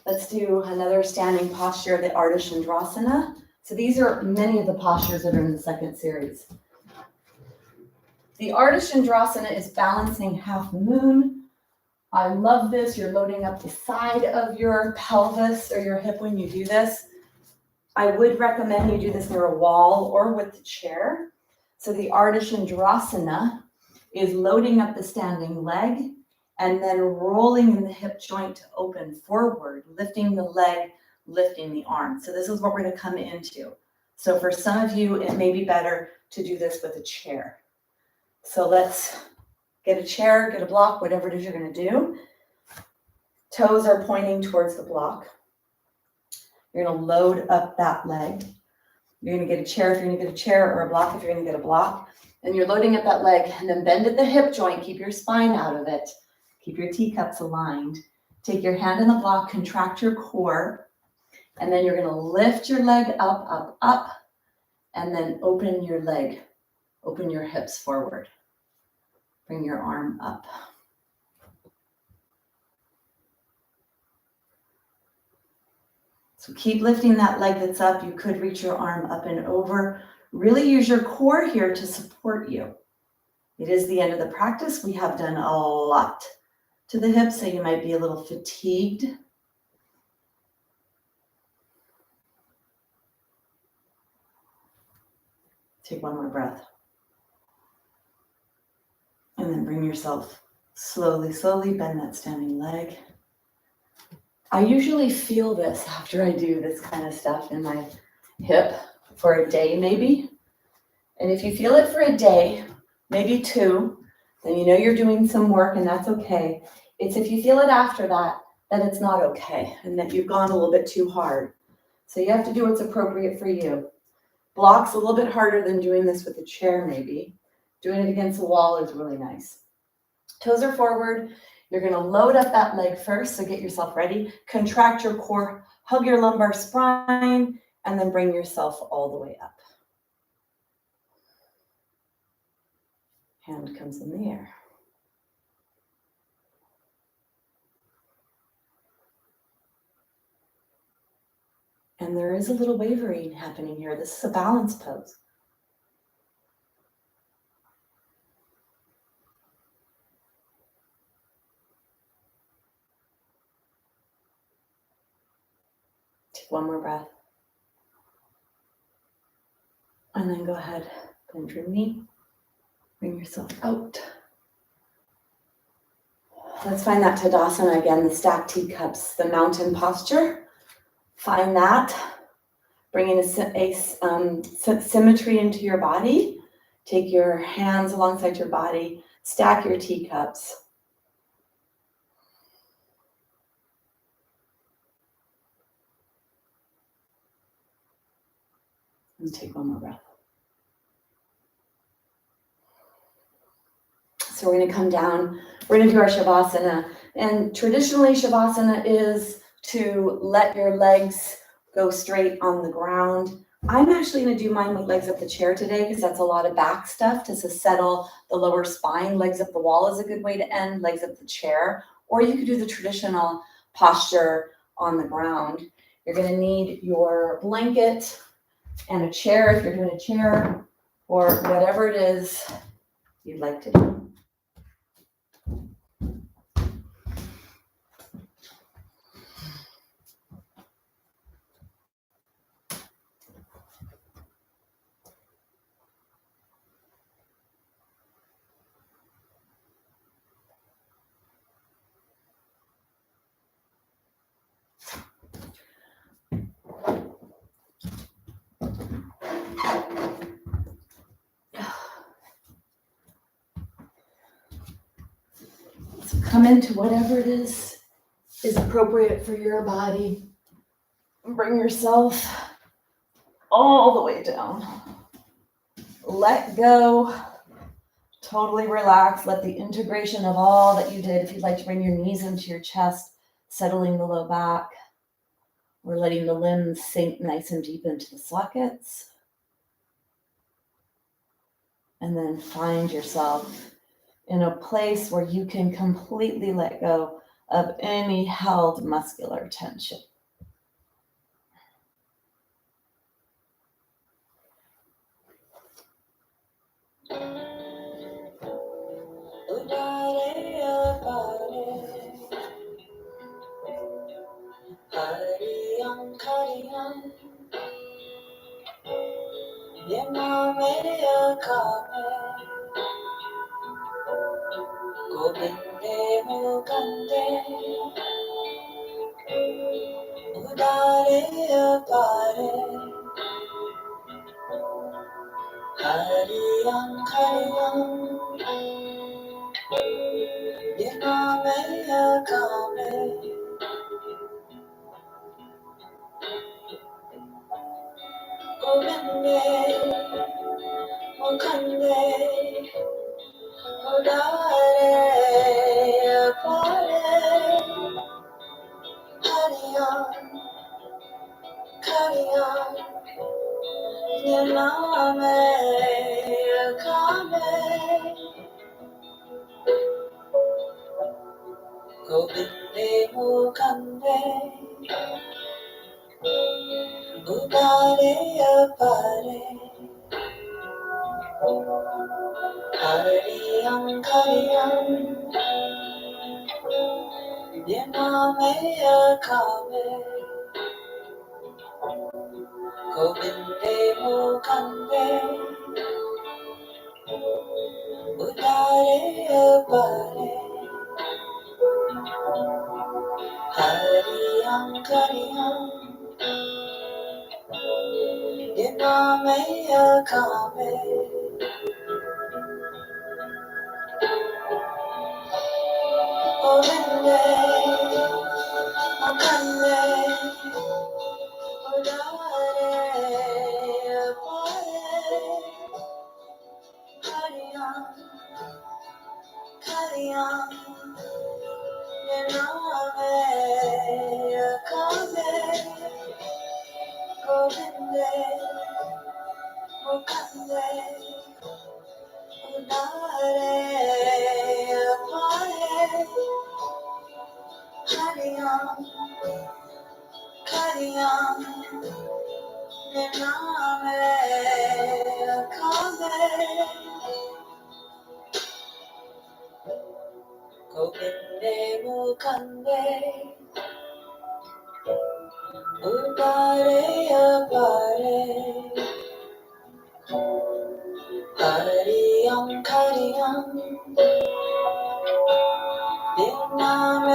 let's do another standing posture, the Ardha. So these are many of the postures that are in the second series. The Ardha is balancing half moon. I love this. You're loading up the side of your pelvis or your hip when you do this. I would recommend you do this near a wall or with the chair. So the Ardha is loading up the standing leg and then rolling in the hip joint to open forward, lifting the leg, lifting the arm. So this is what we're going to come into. So for some of you, it may be better to do this with a chair. So let's get a chair, get a block, whatever it is you're going to do. Toes are pointing towards the block. You're going to load up that leg. You're going to get a chair if you're going to get a chair, or a block if you're going to get a block. And you're loading up that leg, and then bend at the hip joint. Keep your spine out of it. Keep your teacups aligned. Take your hand in the block, contract your core, and then you're going to lift your leg up, up, up, and then open your leg. Open your hips forward. Bring your arm up. So keep lifting that leg that's up. You could reach your arm up and over. Really use your core here to support you. It is the end of the practice. We have done a lot to the hips, so you might be a little fatigued. Take one more breath. And then bring yourself slowly, slowly bend that standing leg. I usually feel this after I do this kind of stuff in my hip for a day maybe. And if you feel it for a day, maybe two, then you know you're doing some work, and that's okay. It's if you feel it after that, then it's not okay, and that you've gone a little bit too hard. So you have to do what's appropriate for you. Block's a little bit harder than doing this with a chair maybe. Doing it against a wall is really nice. Toes are forward. You're going to load up that leg first, so get yourself ready. Contract your core, hug your lumbar spine, and then bring yourself all the way up. Hand comes in the air. And there is a little wavering happening here. This is a balance pose. Take one more breath. And then go ahead, bend your knee, bring yourself out. Let's find that Tadasana again, the stacked teacups, the mountain posture. Find that. Bringing a symmetry into your body. Take your hands alongside your body. Stack your teacups. And take one more breath. So we're going to come down. We're going to do our Shavasana. And traditionally, Shavasana is to let your legs go straight on the ground. I'm actually going to do mine with legs up the chair today because that's a lot of back stuff to settle the lower spine. Legs up the wall is a good way to end, legs up the chair. Or you could do the traditional posture on the ground. You're going to need your blanket and a chair if you're doing a chair, or whatever it is you'd like to do. So come into whatever it is appropriate for your body. Bring yourself all the way down. Let go. Totally relax. Let the integration of all that you did, if you'd like to bring your knees into your chest, settling the low back. We're letting the limbs sink nice and deep into the sockets. And then find yourself in a place where you can completely let go of any held muscular tension. 내 맘에 가네 고백내 묵한데 우바래야 바래 가리영 내 맘에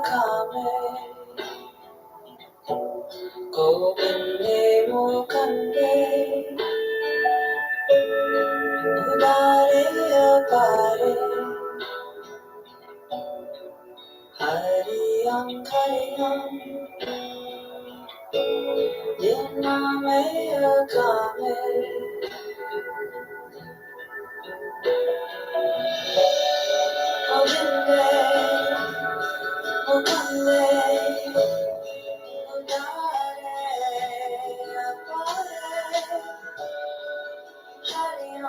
가네 고백내 묵한데 우바래야 바래 가리영 내 맘에 가네 고백내 묵한데 우바래야 바래 가리영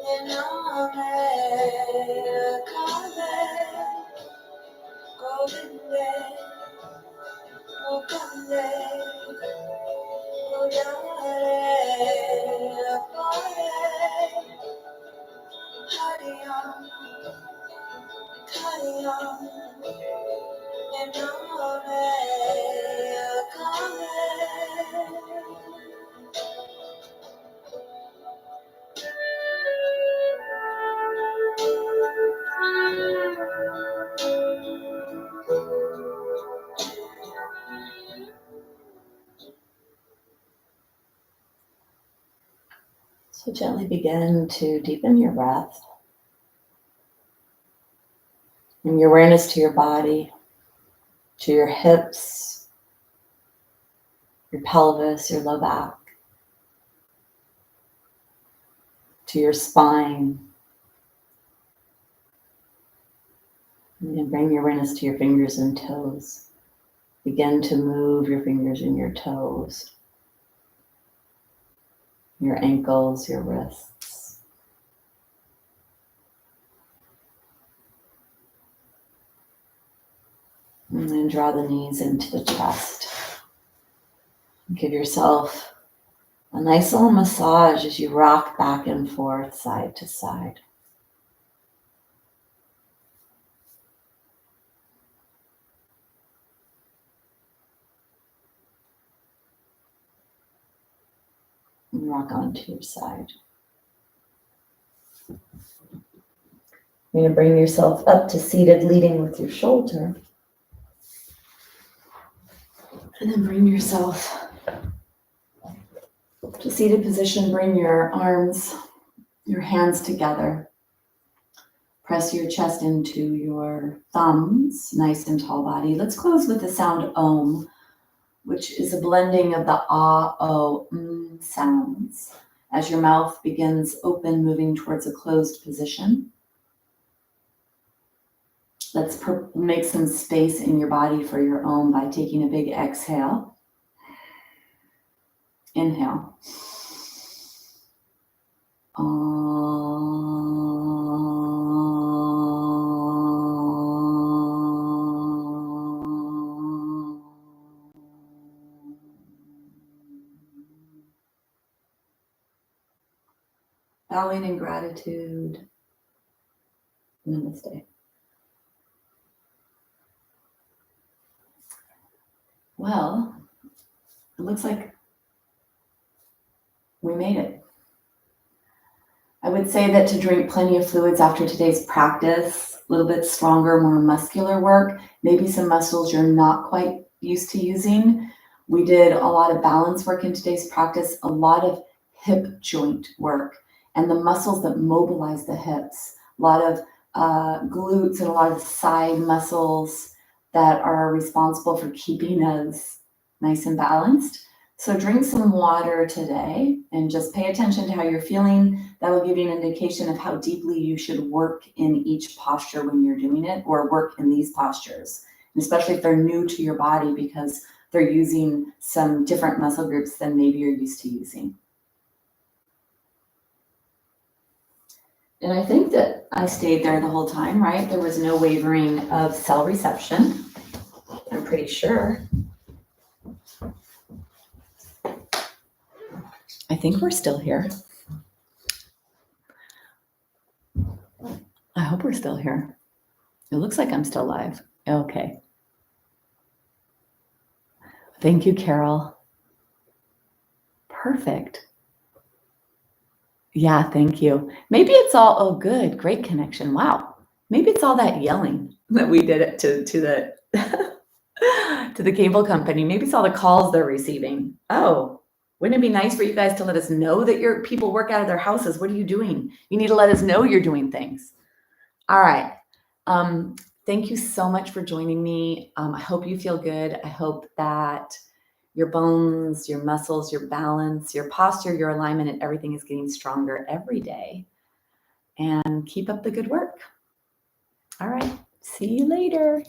내 맘에 가네 고백내 묵한데 우바래야 바래 가리영 내 맘에 가네 So gently begin to deepen your breath. Bring your awareness to your body, to your hips, your pelvis, your low back, to your spine. And then bring your awareness to your fingers and toes. Begin to move your fingers and your toes, your ankles, your wrists. And then draw the knees into the chest. Give yourself a nice little massage as you rock back and forth, side to side. And rock onto your side. You're going to bring yourself up to seated, leading with your shoulder. And then bring yourself to seated position. Bring your arms, your hands together. Press your chest into your thumbs, nice and tall body. Let's close with the sound Om, which is a blending of the ah, o, sounds. As your mouth begins open, moving towards a closed position. Let's make some space in your body for your Om by taking a big exhale. Inhale. Bowing in gratitude. Namaste. Well, it looks like we made it. I would say that to drink plenty of fluids after today's practice, a little bit stronger, more muscular work, maybe some muscles you're not quite used to using. We did a lot of balance work in today's practice, a lot of hip joint work, and the muscles that mobilize the hips, a lot of glutes and a lot of side muscles that are responsible for keeping us nice and balanced. So drink some water today and just pay attention to how you're feeling. That will give you an indication of how deeply you should work in each posture when you're doing it, or work in these postures, and especially if they're new to your body because they're using some different muscle groups than maybe you're used to using. And I think that I stayed there the whole time, right? There was no wavering of cell reception. pretty sure. I think we're still here. I hope we're still here. It looks like I'm still live. Okay. Thank you, Carol. Perfect. Yeah, thank you. Maybe it's all, oh, good, great connection. Wow. Maybe it's all that yelling that we did it to the to the cable company. Maybe it's all the calls they're receiving. Oh, wouldn't it be nice for you guys to let us know that your people work out of their houses? What are you doing? You need to let us know you're doing things. All right. Thank you so much for joining me. I hope you feel good. I hope that your bones, your muscles, your balance, your posture, your alignment, and everything is getting stronger every day. And keep up the good work. All right. See you later.